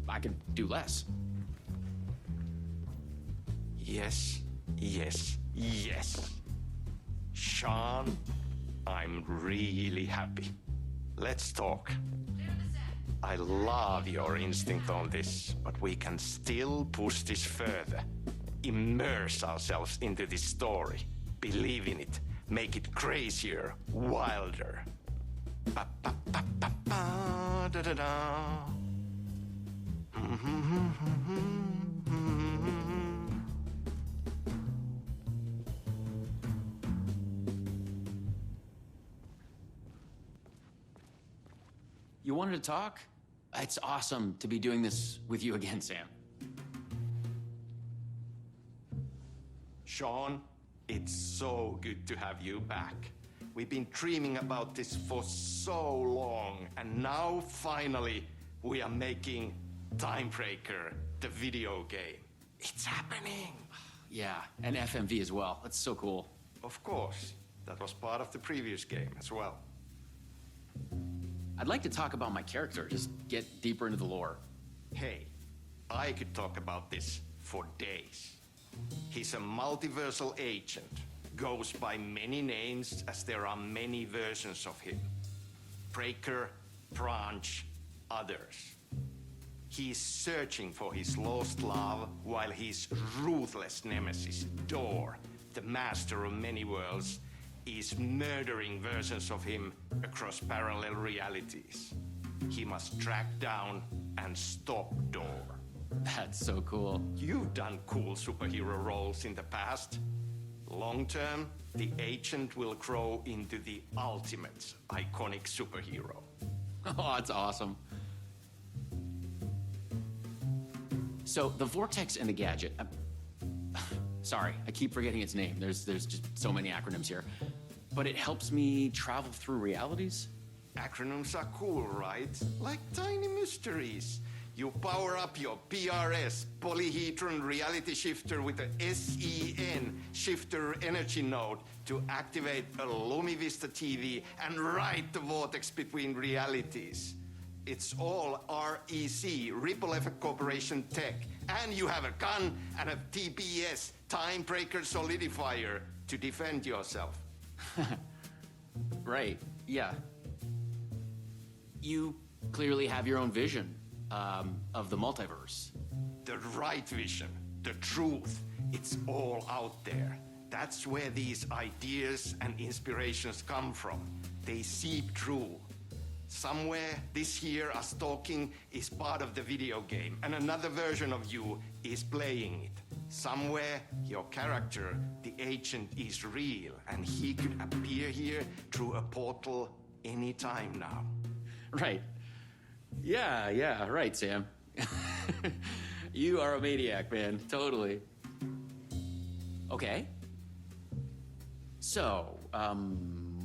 I can do less. Yes, yes, yes. Sean, I'm really happy. Let's talk. I love your instinct on this, but we can still push this further. Immerse ourselves into this story. Believe in it. Make it crazier, wilder. Ba, ba, ba, ba, ba, da, da, da. You wanted to talk? It's awesome to be doing this with you again, Sam. Sean, it's so good to have you back. We've been dreaming about this for so long, and now finally we are making Timebreaker, the video game. It's happening. Yeah, and FMV as well. That's so cool. Of course. That was part of the previous game as well. I'd like to talk about my character, just get deeper into the lore. Hey, I could talk about this for days. He's a multiversal agent. Goes by many names as there are many versions of him. Breaker, Branch, others. He's searching for his lost love while his ruthless nemesis, Door, the master of many worlds, is murdering versions of him across parallel realities. He must track down and stop Door. That's so cool. You've done cool superhero roles in the past. Long term, the agent will grow into the ultimate iconic superhero. Oh, that's awesome. So, the Vortex and the Gadget. Sorry, I keep forgetting its name. There's just so many acronyms here. But it helps me travel through realities? Acronyms are cool, right? Like tiny mysteries. You power up your PRS, polyhedron reality shifter, with a SEN shifter energy node to activate a LumiVista TV and ride the vortex between realities. It's all REC, Ripple Effect Corporation tech. And you have a gun and a TPS, Timebreaker Solidifier, to defend yourself. Right, yeah. You clearly have your own vision of the multiverse. The right vision, the truth, it's all out there. That's where these ideas and inspirations come from. They seep through. Somewhere this here, us talking, is part of the video game, and another version of you is playing it. Somewhere, your character, the agent, is real, and he could appear here through a portal anytime now. Right. Yeah, right, Sam. You are a maniac, man. Totally. Okay. So,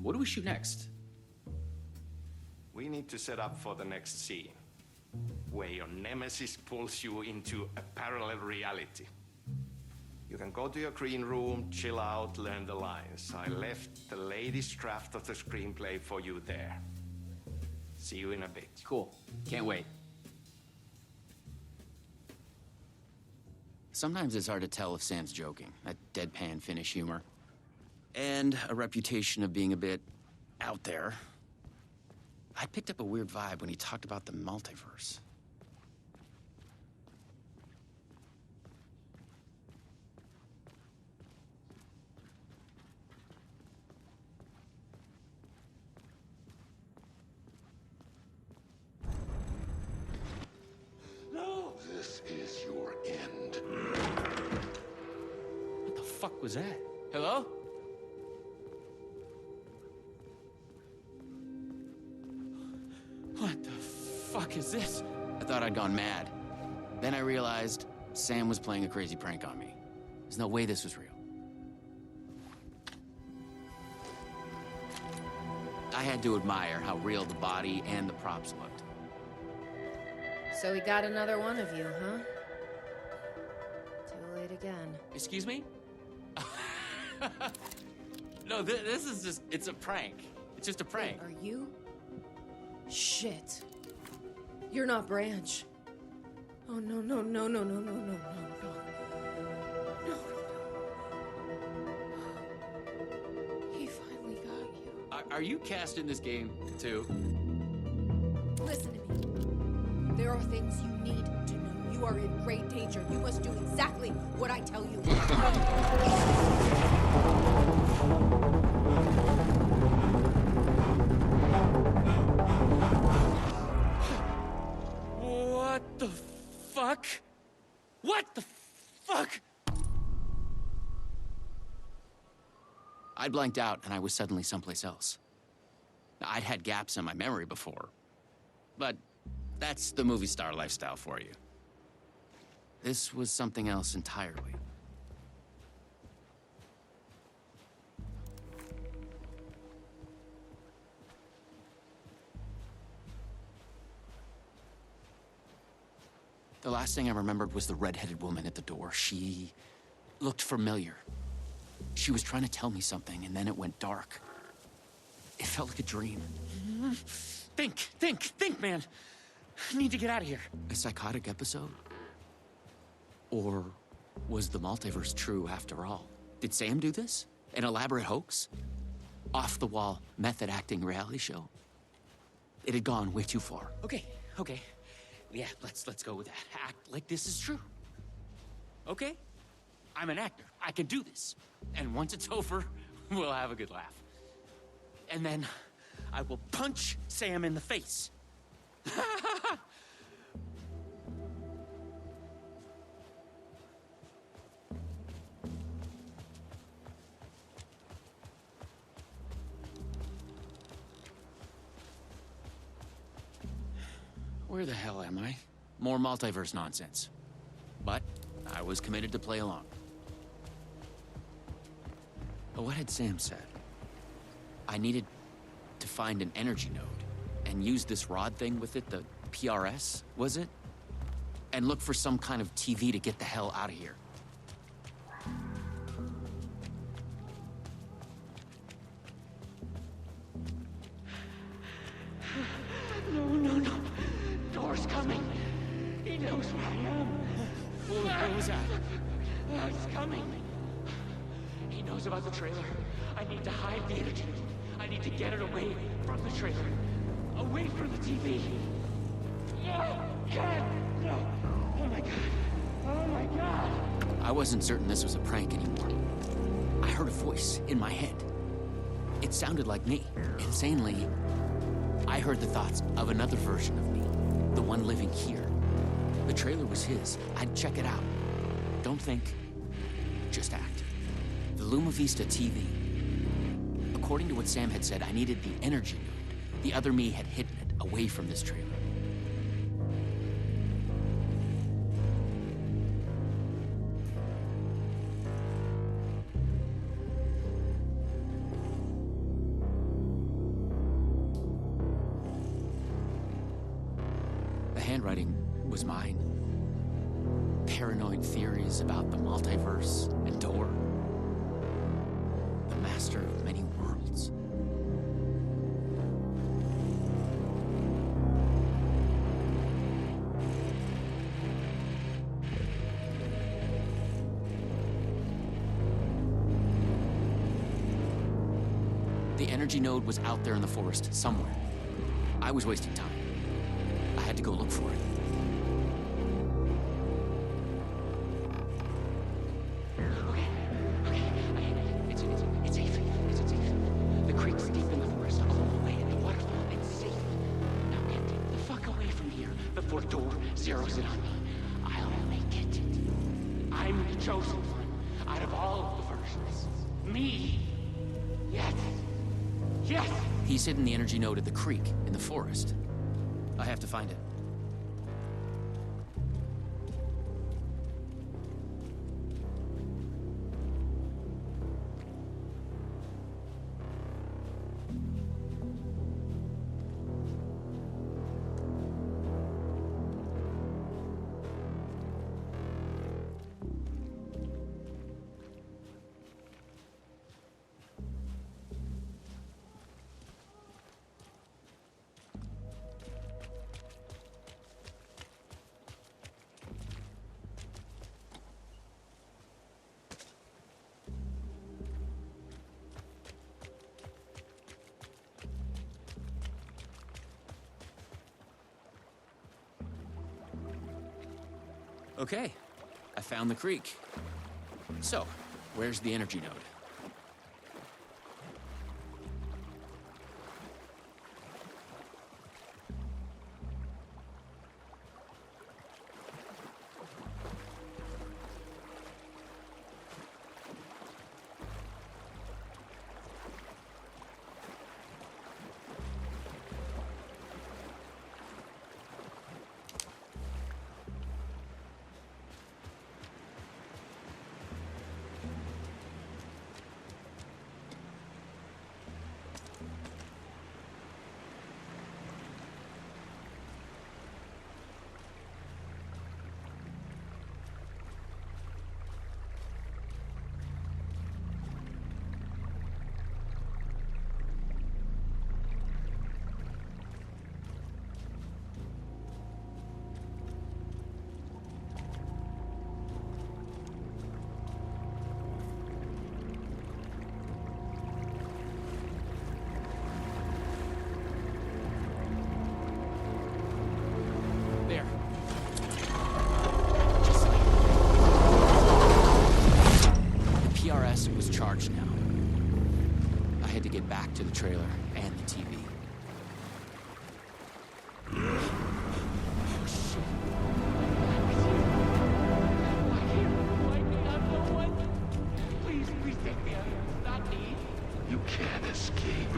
what do we shoot next? We need to set up for the next scene, where your nemesis pulls you into a parallel reality. You can go to your green room, chill out, learn the lines. I left the latest draft of the screenplay for you there. See you in a bit. Cool. Can't wait. Sometimes it's hard to tell if Sam's joking. That deadpan Finnish humor. And a reputation of being a bit out there. I picked up a weird vibe when he talked about the multiverse. fuck was that? Hello? What the fuck is this? I thought I'd gone mad. Then I realized Sam was playing a crazy prank on me. There's no way this was real. I had to admire how real the body and the props looked. So we got another one of you, huh? Too late again. Excuse me? No, this is just, it's a prank. It's just a prank. Wait, are you? Shit. You're not Branch. Oh, no, no, no, no, no, no, no, no, no. No. He finally got you. Are you cast in this game, too? Listen to me. There are things you need to know. You are in great danger. You must do exactly what I tell you. What the fuck? What the fuck? I blanked out and I was suddenly someplace else. I'd had gaps in my memory before, but that's the movie star lifestyle for you. This was something else entirely. The last thing I remembered was the red-headed woman at the door. She looked familiar. She was trying to tell me something, and then it went dark. It felt like a dream. Think, man. I need to get out of here. A psychotic episode? Or was the multiverse true after all? Did Sam do this? An elaborate hoax? Off-the-wall, method-acting reality show? It had gone way too far. Okay. Yeah, let's go with that. Act like this is true. Okay? I'm an actor. I can do this. And once it's over, we'll have a good laugh. And then I will punch Sam in the face. Where the hell am I? More multiverse nonsense. But I was committed to play along. But what had Sam said? I needed to find an energy node and use this rod thing with it, the PRS, was it? And look for some kind of TV to get the hell out of here. No. Door's coming. He knows where I am. What was that? He's coming. He knows about the trailer. I need to hide the energy. I need to get it away from the trailer. Away from the TV. No! God! No! Oh my God! Oh my God! I wasn't certain this was a prank anymore. I heard a voice in my head. It sounded like me. Insanely, I heard the thoughts of another version of me. The one living here. The trailer was his. I'd check it out. Don't think, just act. The Luma Vista TV. According to what Sam had said, I needed the energy node. The other me had hidden it away from this trailer. The handwriting was mine. Paranoid theories about the multiverse and Door. The master of many worlds. The energy node was out there in the forest somewhere. I was wasting time. I had to go look for it. It's safe. It's safe. The creek's deep in the forest, all the way in the waterfall. It's safe. Now get the fuck away from here before Door zeroes in on me. I'll make it. I'm the chosen one out of all the versions. Me. Yes. Yes. He's hidden the energy node at the creek in the forest. I have to find it. Okay, I found the creek. So, where's the energy node? There. Just like the PRS was charged now. I had to get back to the trailer and the TV. Please take me out of here. It's not me. You can't escape.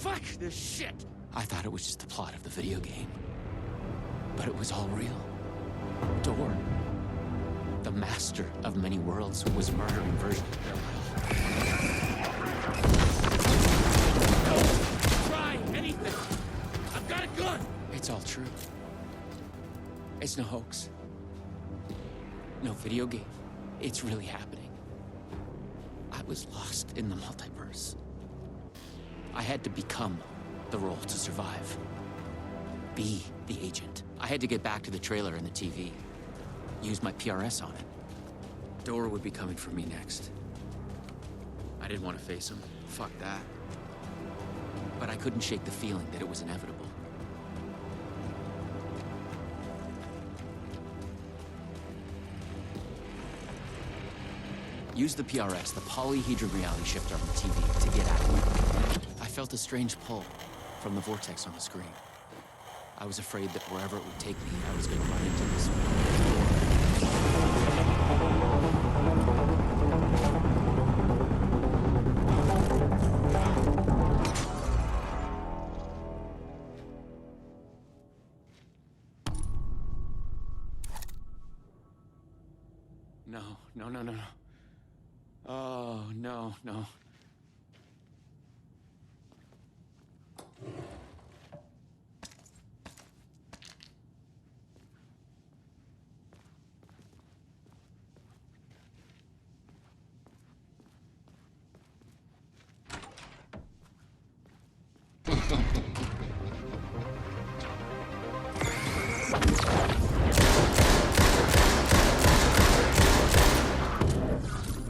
Fuck this shit! I thought it was just the plot of the video game. But it was all real. Door, the master of many worlds, was murdering versions of their life. Try anything. I've got a gun. It's all true. It's no hoax. No video game. It's really happening. I was lost in the multiverse. I had to become the role to survive. Be the agent. I had to get back to the trailer and the TV. Use my PRS on it. Dora would be coming for me next. I didn't want to face him. Fuck that. But I couldn't shake the feeling that it was inevitable. Use the PRS, the polyhedron reality shifter on the TV, to get out of here. I felt a strange pull from the vortex on the screen. I was afraid that wherever it would take me, I was going to run into this. No. Oh, no.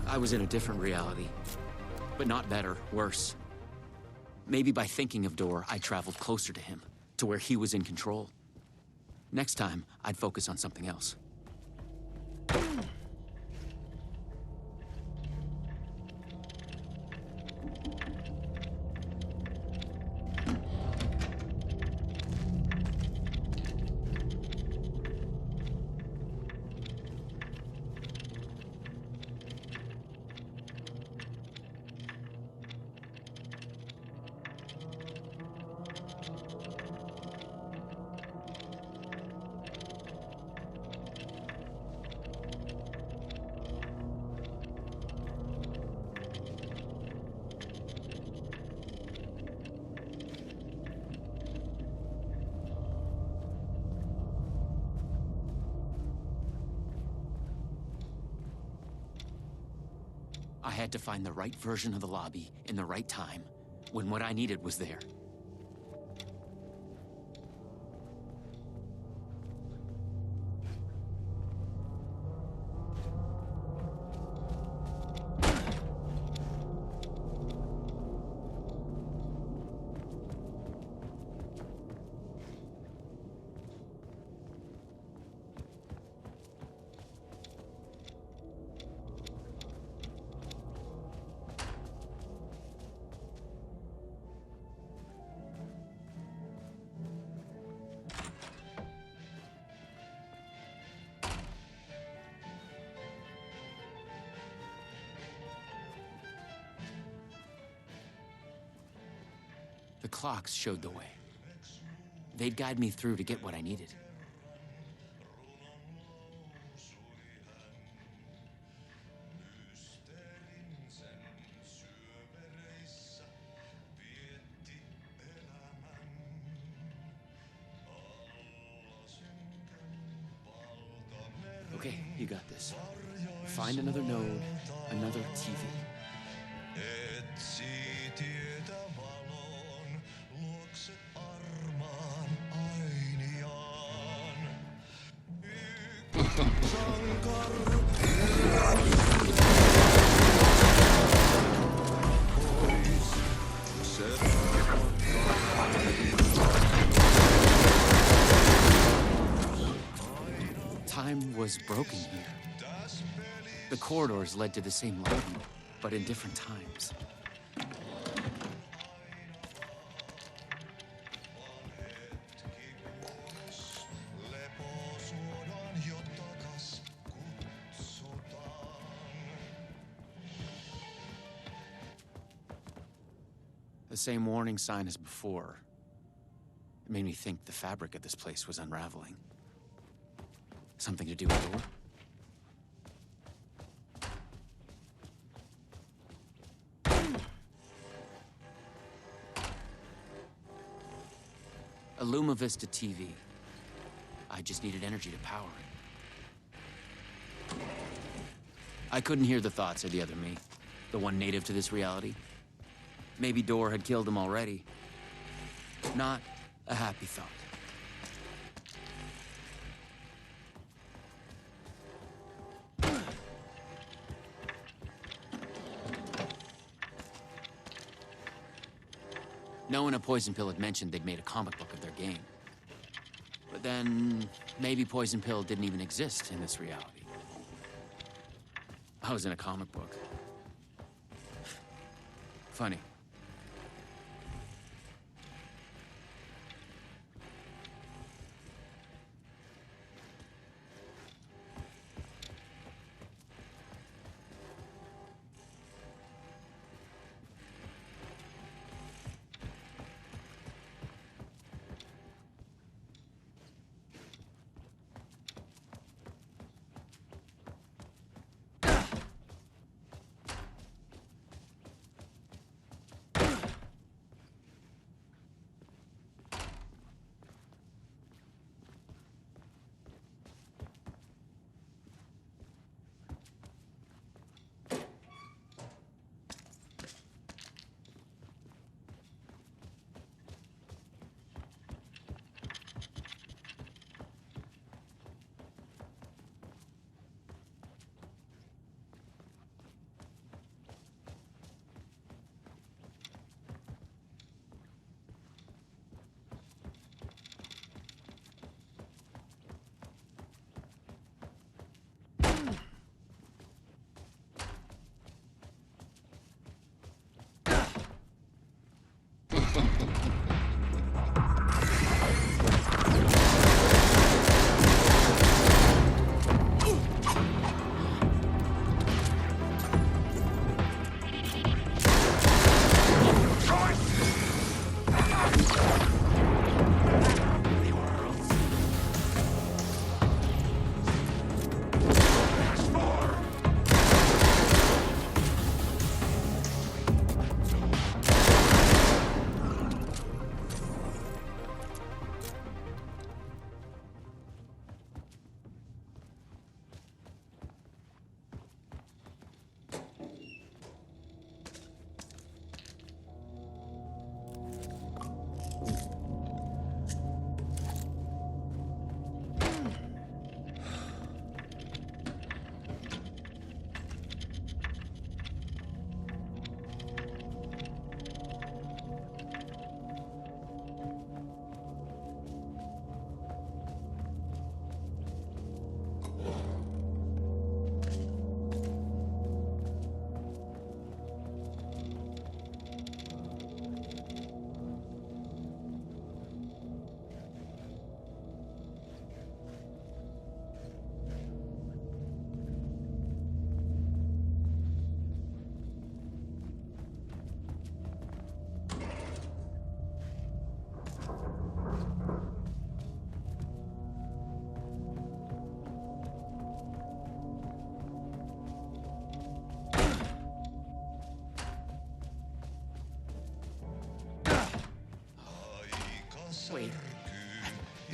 I was in a different reality, but not better, worse. Maybe by thinking of Dor, I traveled closer to him, to where he was in control. Next time, I'd focus on something else. I had to find the right version of the lobby in the right time, when what I needed was there. The clocks showed the way. They'd guide me through to get what I needed. Okay, you got this. Find another node, another TV. Time was broken here. The corridors led to the same lobby, but in different times. The same warning sign as before. It made me think the fabric of this place was unraveling. Something to do with the door? A Luma Vista TV. I just needed energy to power it. I couldn't hear the thoughts of the other me, the one native to this reality. Maybe Door had killed him already. Not a happy thought. Knowing a Poison Pill had mentioned they'd made a comic book of their game. But then, maybe Poison Pill didn't even exist in this reality. I was in a comic book. Funny.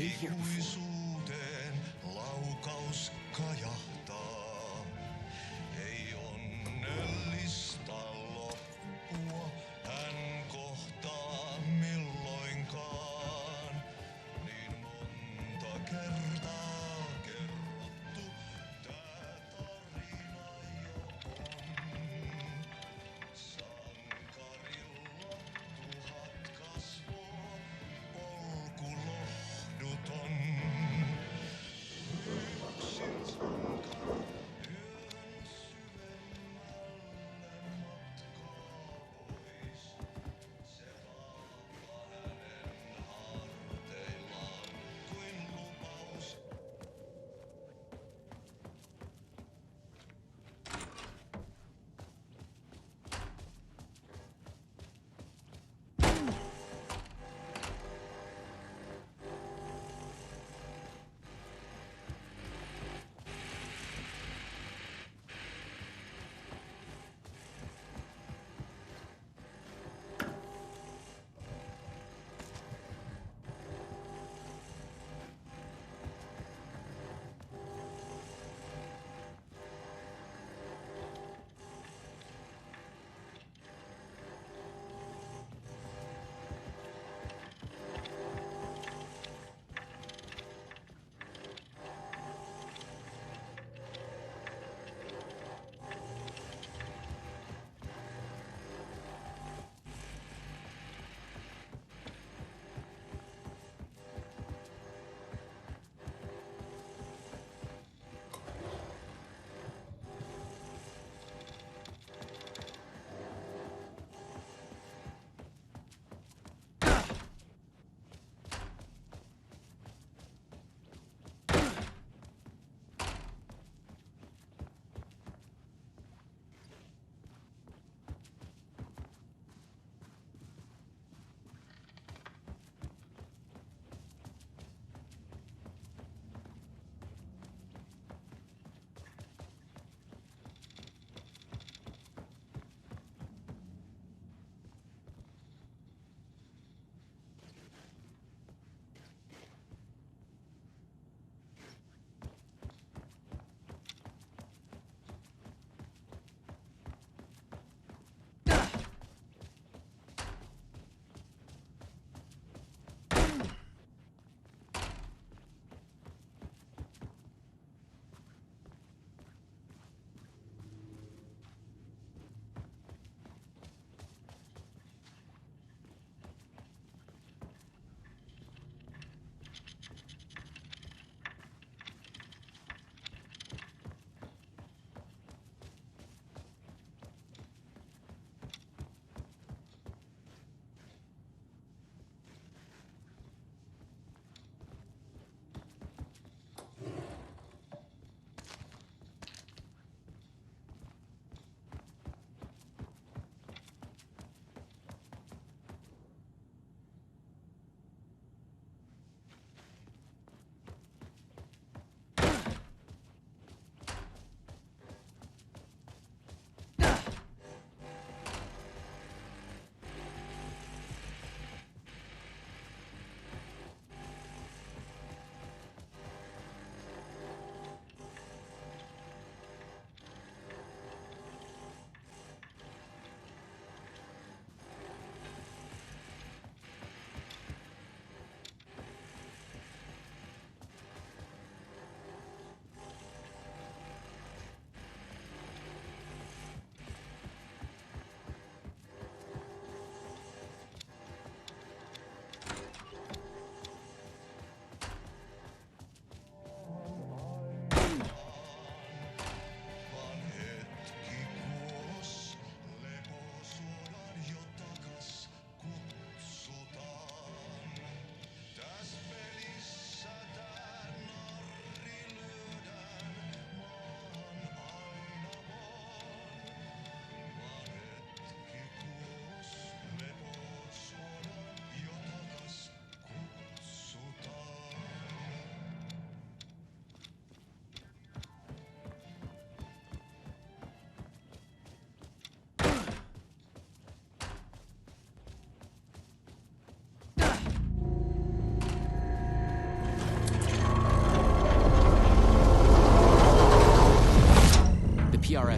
been here before. Ikuisuuteen laukaus kajahtaa. Ei onnellista loppua hän kohtaa milloinkaan. Niin monta kertaa kerrottu tää tarina jo on. Sankarilla 1000 kasvoa, polku lohduton.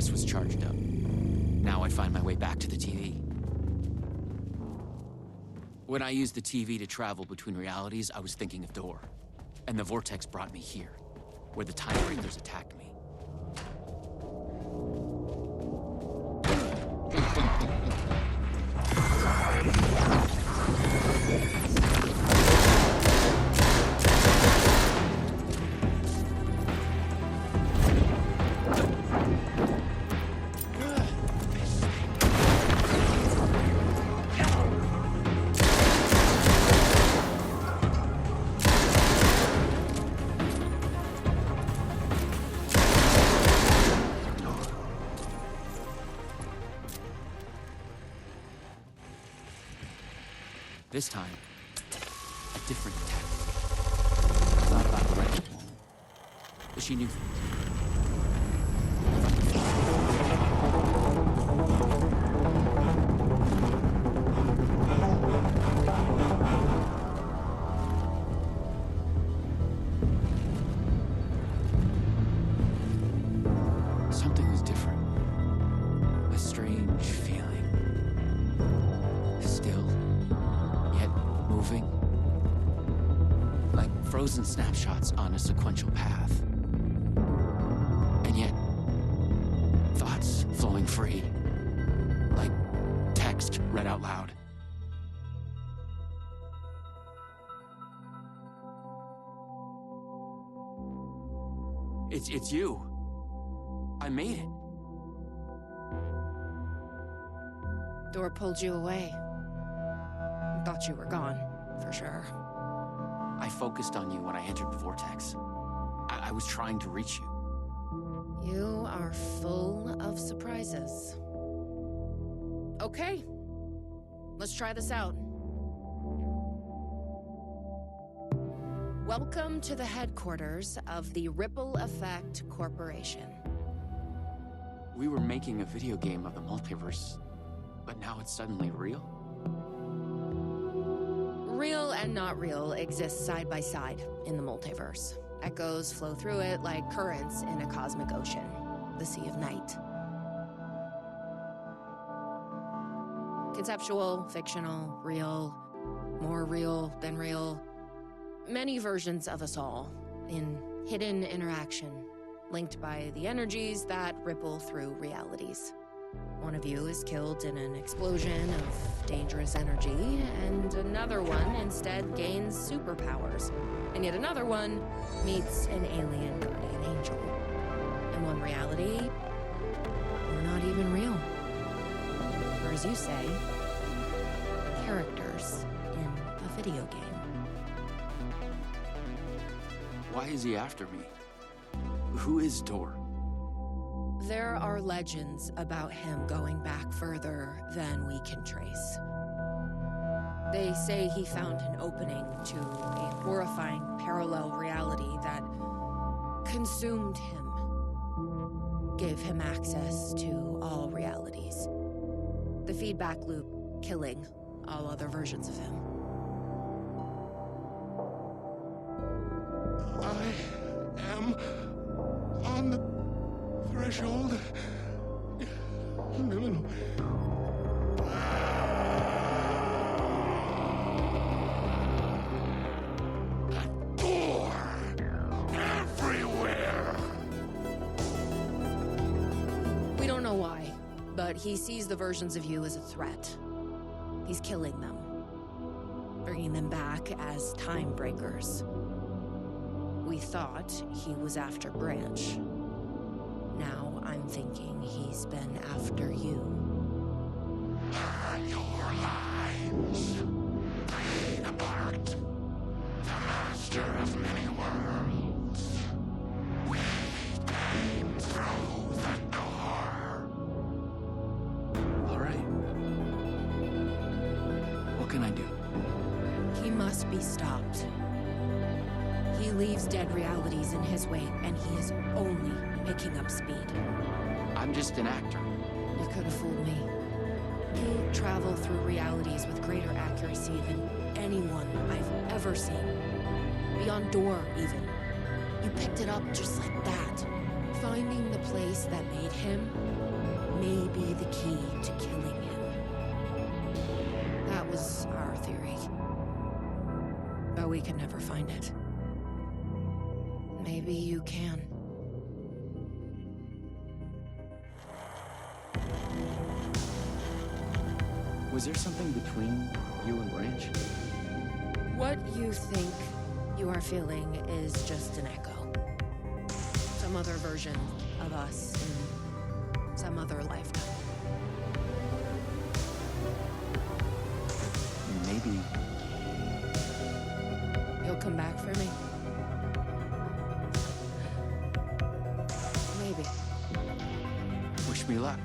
device was charged up. Now I'd find my way back to the TV. When I used the TV to travel between realities, I was thinking of Door. And the vortex brought me here, where the Time Breakers attacked me. This time, a different tactic. I thought about the right. But she knew things. Something was different. A strange feeling. Still. Moving. Like frozen snapshots on a sequential path. And yet, thoughts flowing free. Like text read out loud. It's you. I made it. Door pulled you away. Thought you were gone, for sure. I focused on you when I entered the vortex. I was trying to reach you. You are full of surprises. Okay, let's try this out. Welcome to the headquarters of the Ripple Effect Corporation. We were making a video game of the multiverse, but now it's suddenly real? Real and not real exist side by side in the multiverse. Echoes flow through it like currents in a cosmic ocean, the Sea of Night. Conceptual, fictional, real, more real than real. Many versions of us all, in hidden interaction, linked by the energies that ripple through realities. One of you is killed in an explosion of dangerous energy, and another one instead gains superpowers. And yet another one meets an alien guardian angel. In one reality, we're not even real. Or as you say, characters in a video game. Why is he after me? Who is Door? There are legends about him going back further than we can trace. They say he found an opening to a horrifying parallel reality that consumed him, gave him access to all realities. The feedback loop killing all other versions of him. I am on the threshold. No. A door everywhere. We don't know why, but he sees the versions of you as a threat. He's killing them, bringing them back as time breakers. We thought he was after Branch. Now I'm thinking he's been after you. Your lines breed apart the master of many worlds. We came through the door. All right. What can I do? He must be stopped. He leaves dead realities in his wake, and he is only picking up speed. I'm just an actor. You could have fooled me. You travel through realities with greater accuracy than anyone I've ever seen. Beyond Door, even. You picked it up just like that. Finding the place that made him may be the key to killing him. That was our theory. But we could never find it. Maybe you can. Was there something between you and Branch? What you think you are feeling is just an echo. Some other version of us in some other lifetime. Maybe. You'll come back for me? Maybe. Wish me luck.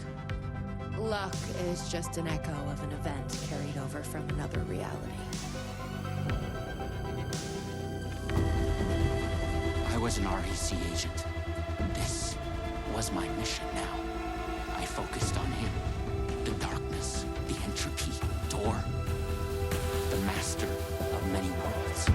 Luck is just an echo of an event carried over from another reality. I was an REC agent. This was my mission now. I focused on him. The darkness, the entropy, door. The master of many worlds.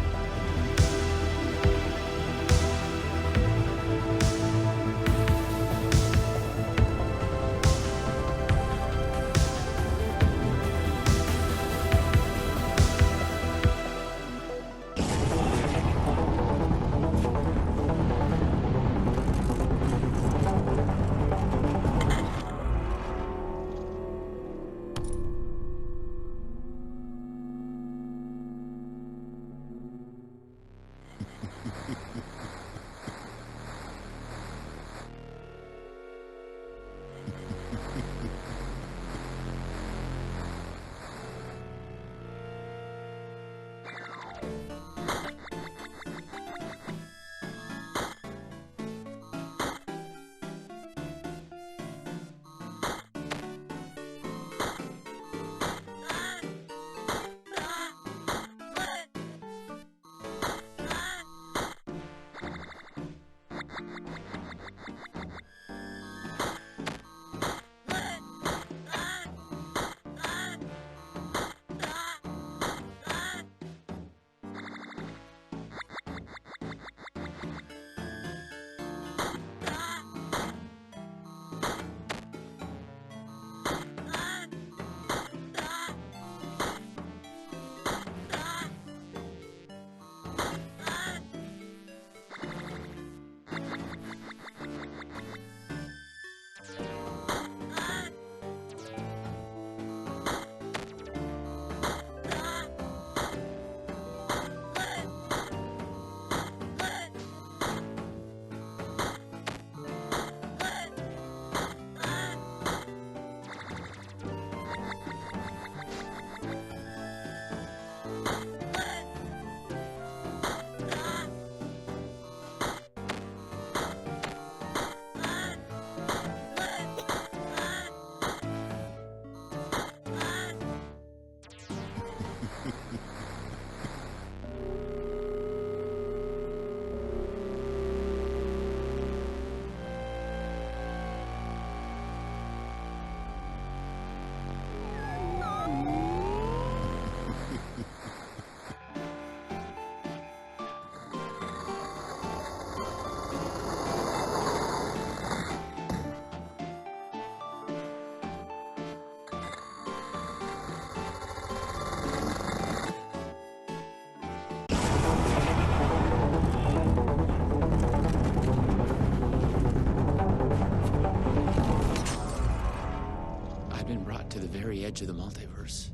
Edge of the multiverse.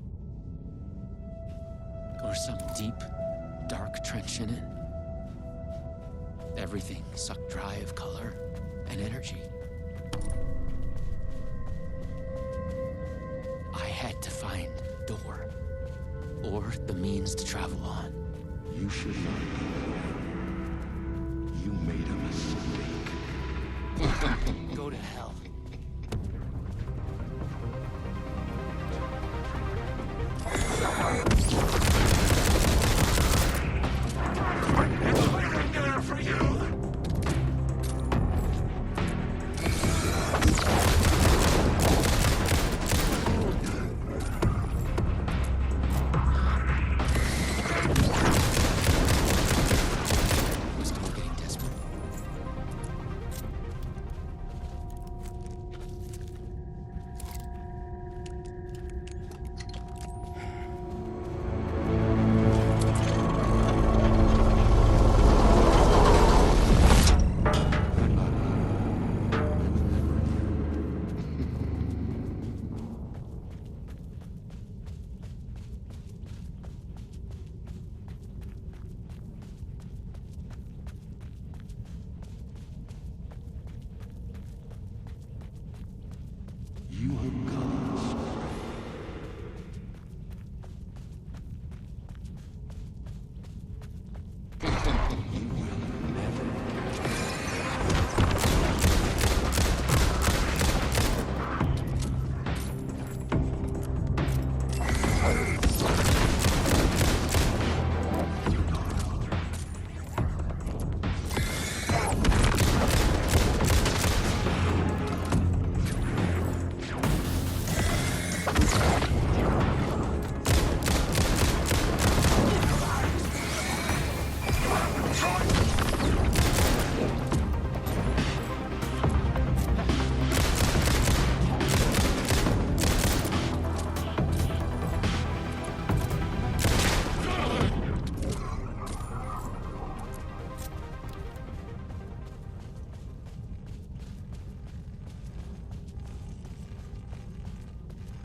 Or some deep, dark trench in it. Everything sucked dry of color and energy. I had to find Door, or the means to travel on. You should not be here. You made a mistake. Go to hell.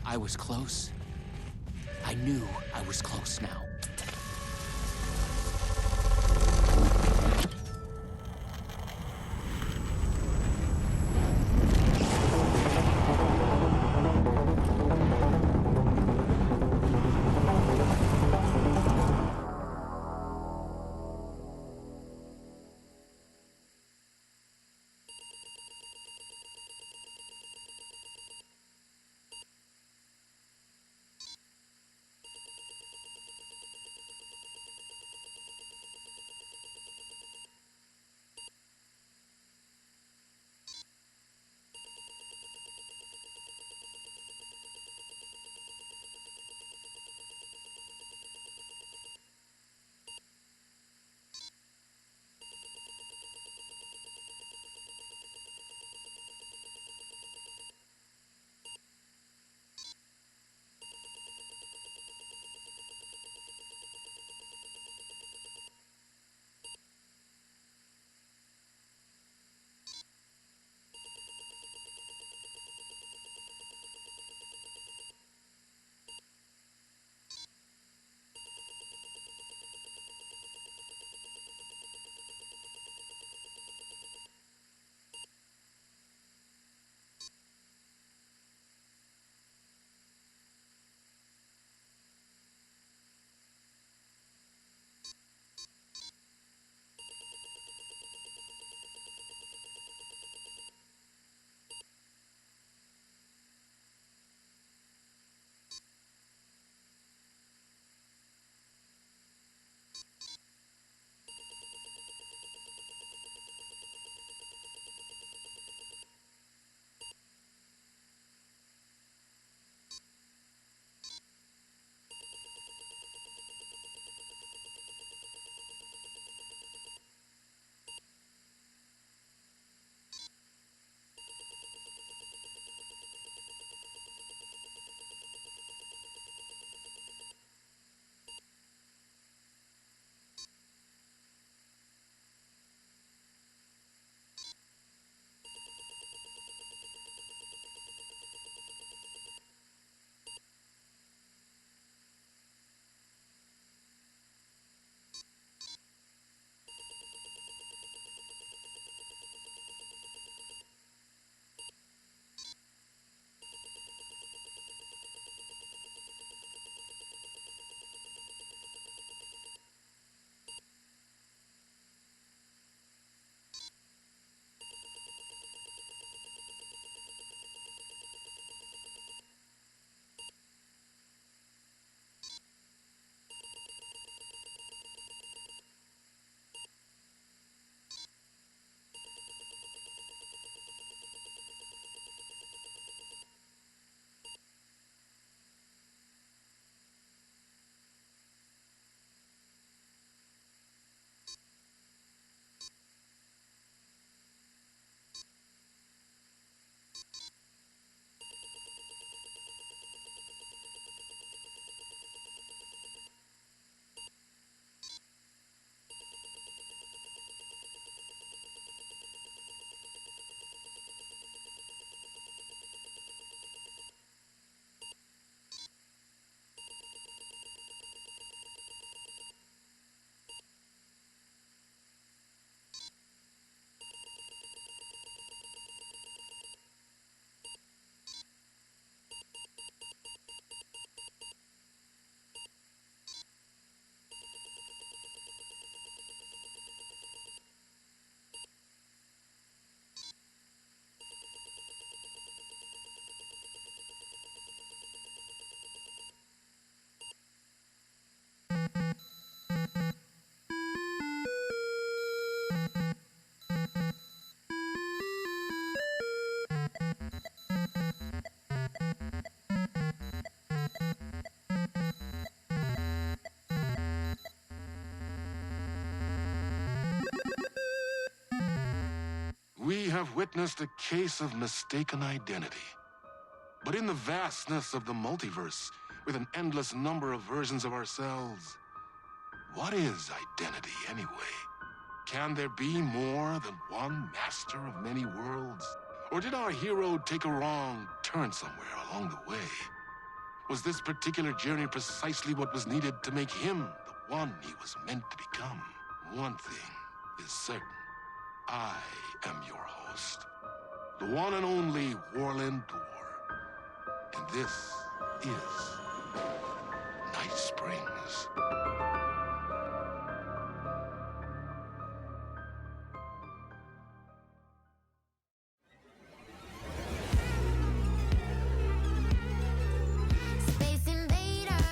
I was close. I knew I was close now. We have witnessed a case of mistaken identity. But in the vastness of the multiverse, with an endless number of versions of ourselves, what is identity anyway? Can there be more than one master of many worlds? Or did our hero take a wrong turn somewhere along the way? Was this particular journey precisely what was needed to make him the one he was meant to become? One thing is certain. I am your host, the one and only Warland Door. And this is Night Springs. Space invader,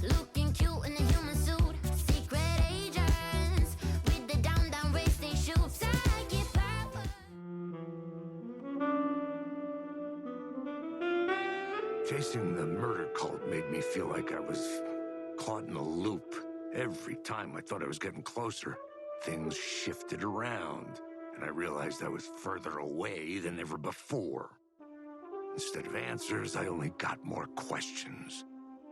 looking cute in a human suit. Secret agents with the down race they shoot. Psychic power. Chasing the murder cult made me feel like I was caught in a loop. Every time I thought I was getting closer, things shifted around, and I realized I was further away than ever before. Instead of answers, I only got more questions.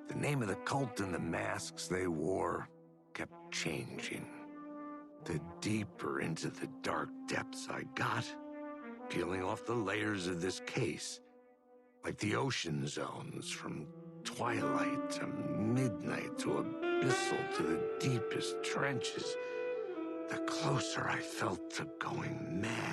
The name of the cult and the masks they wore kept changing. The deeper into the dark depths I got, peeling off the layers of this case, like the ocean zones, from twilight to midnight to abyssal to the deepest trenches, the closer I felt to going mad.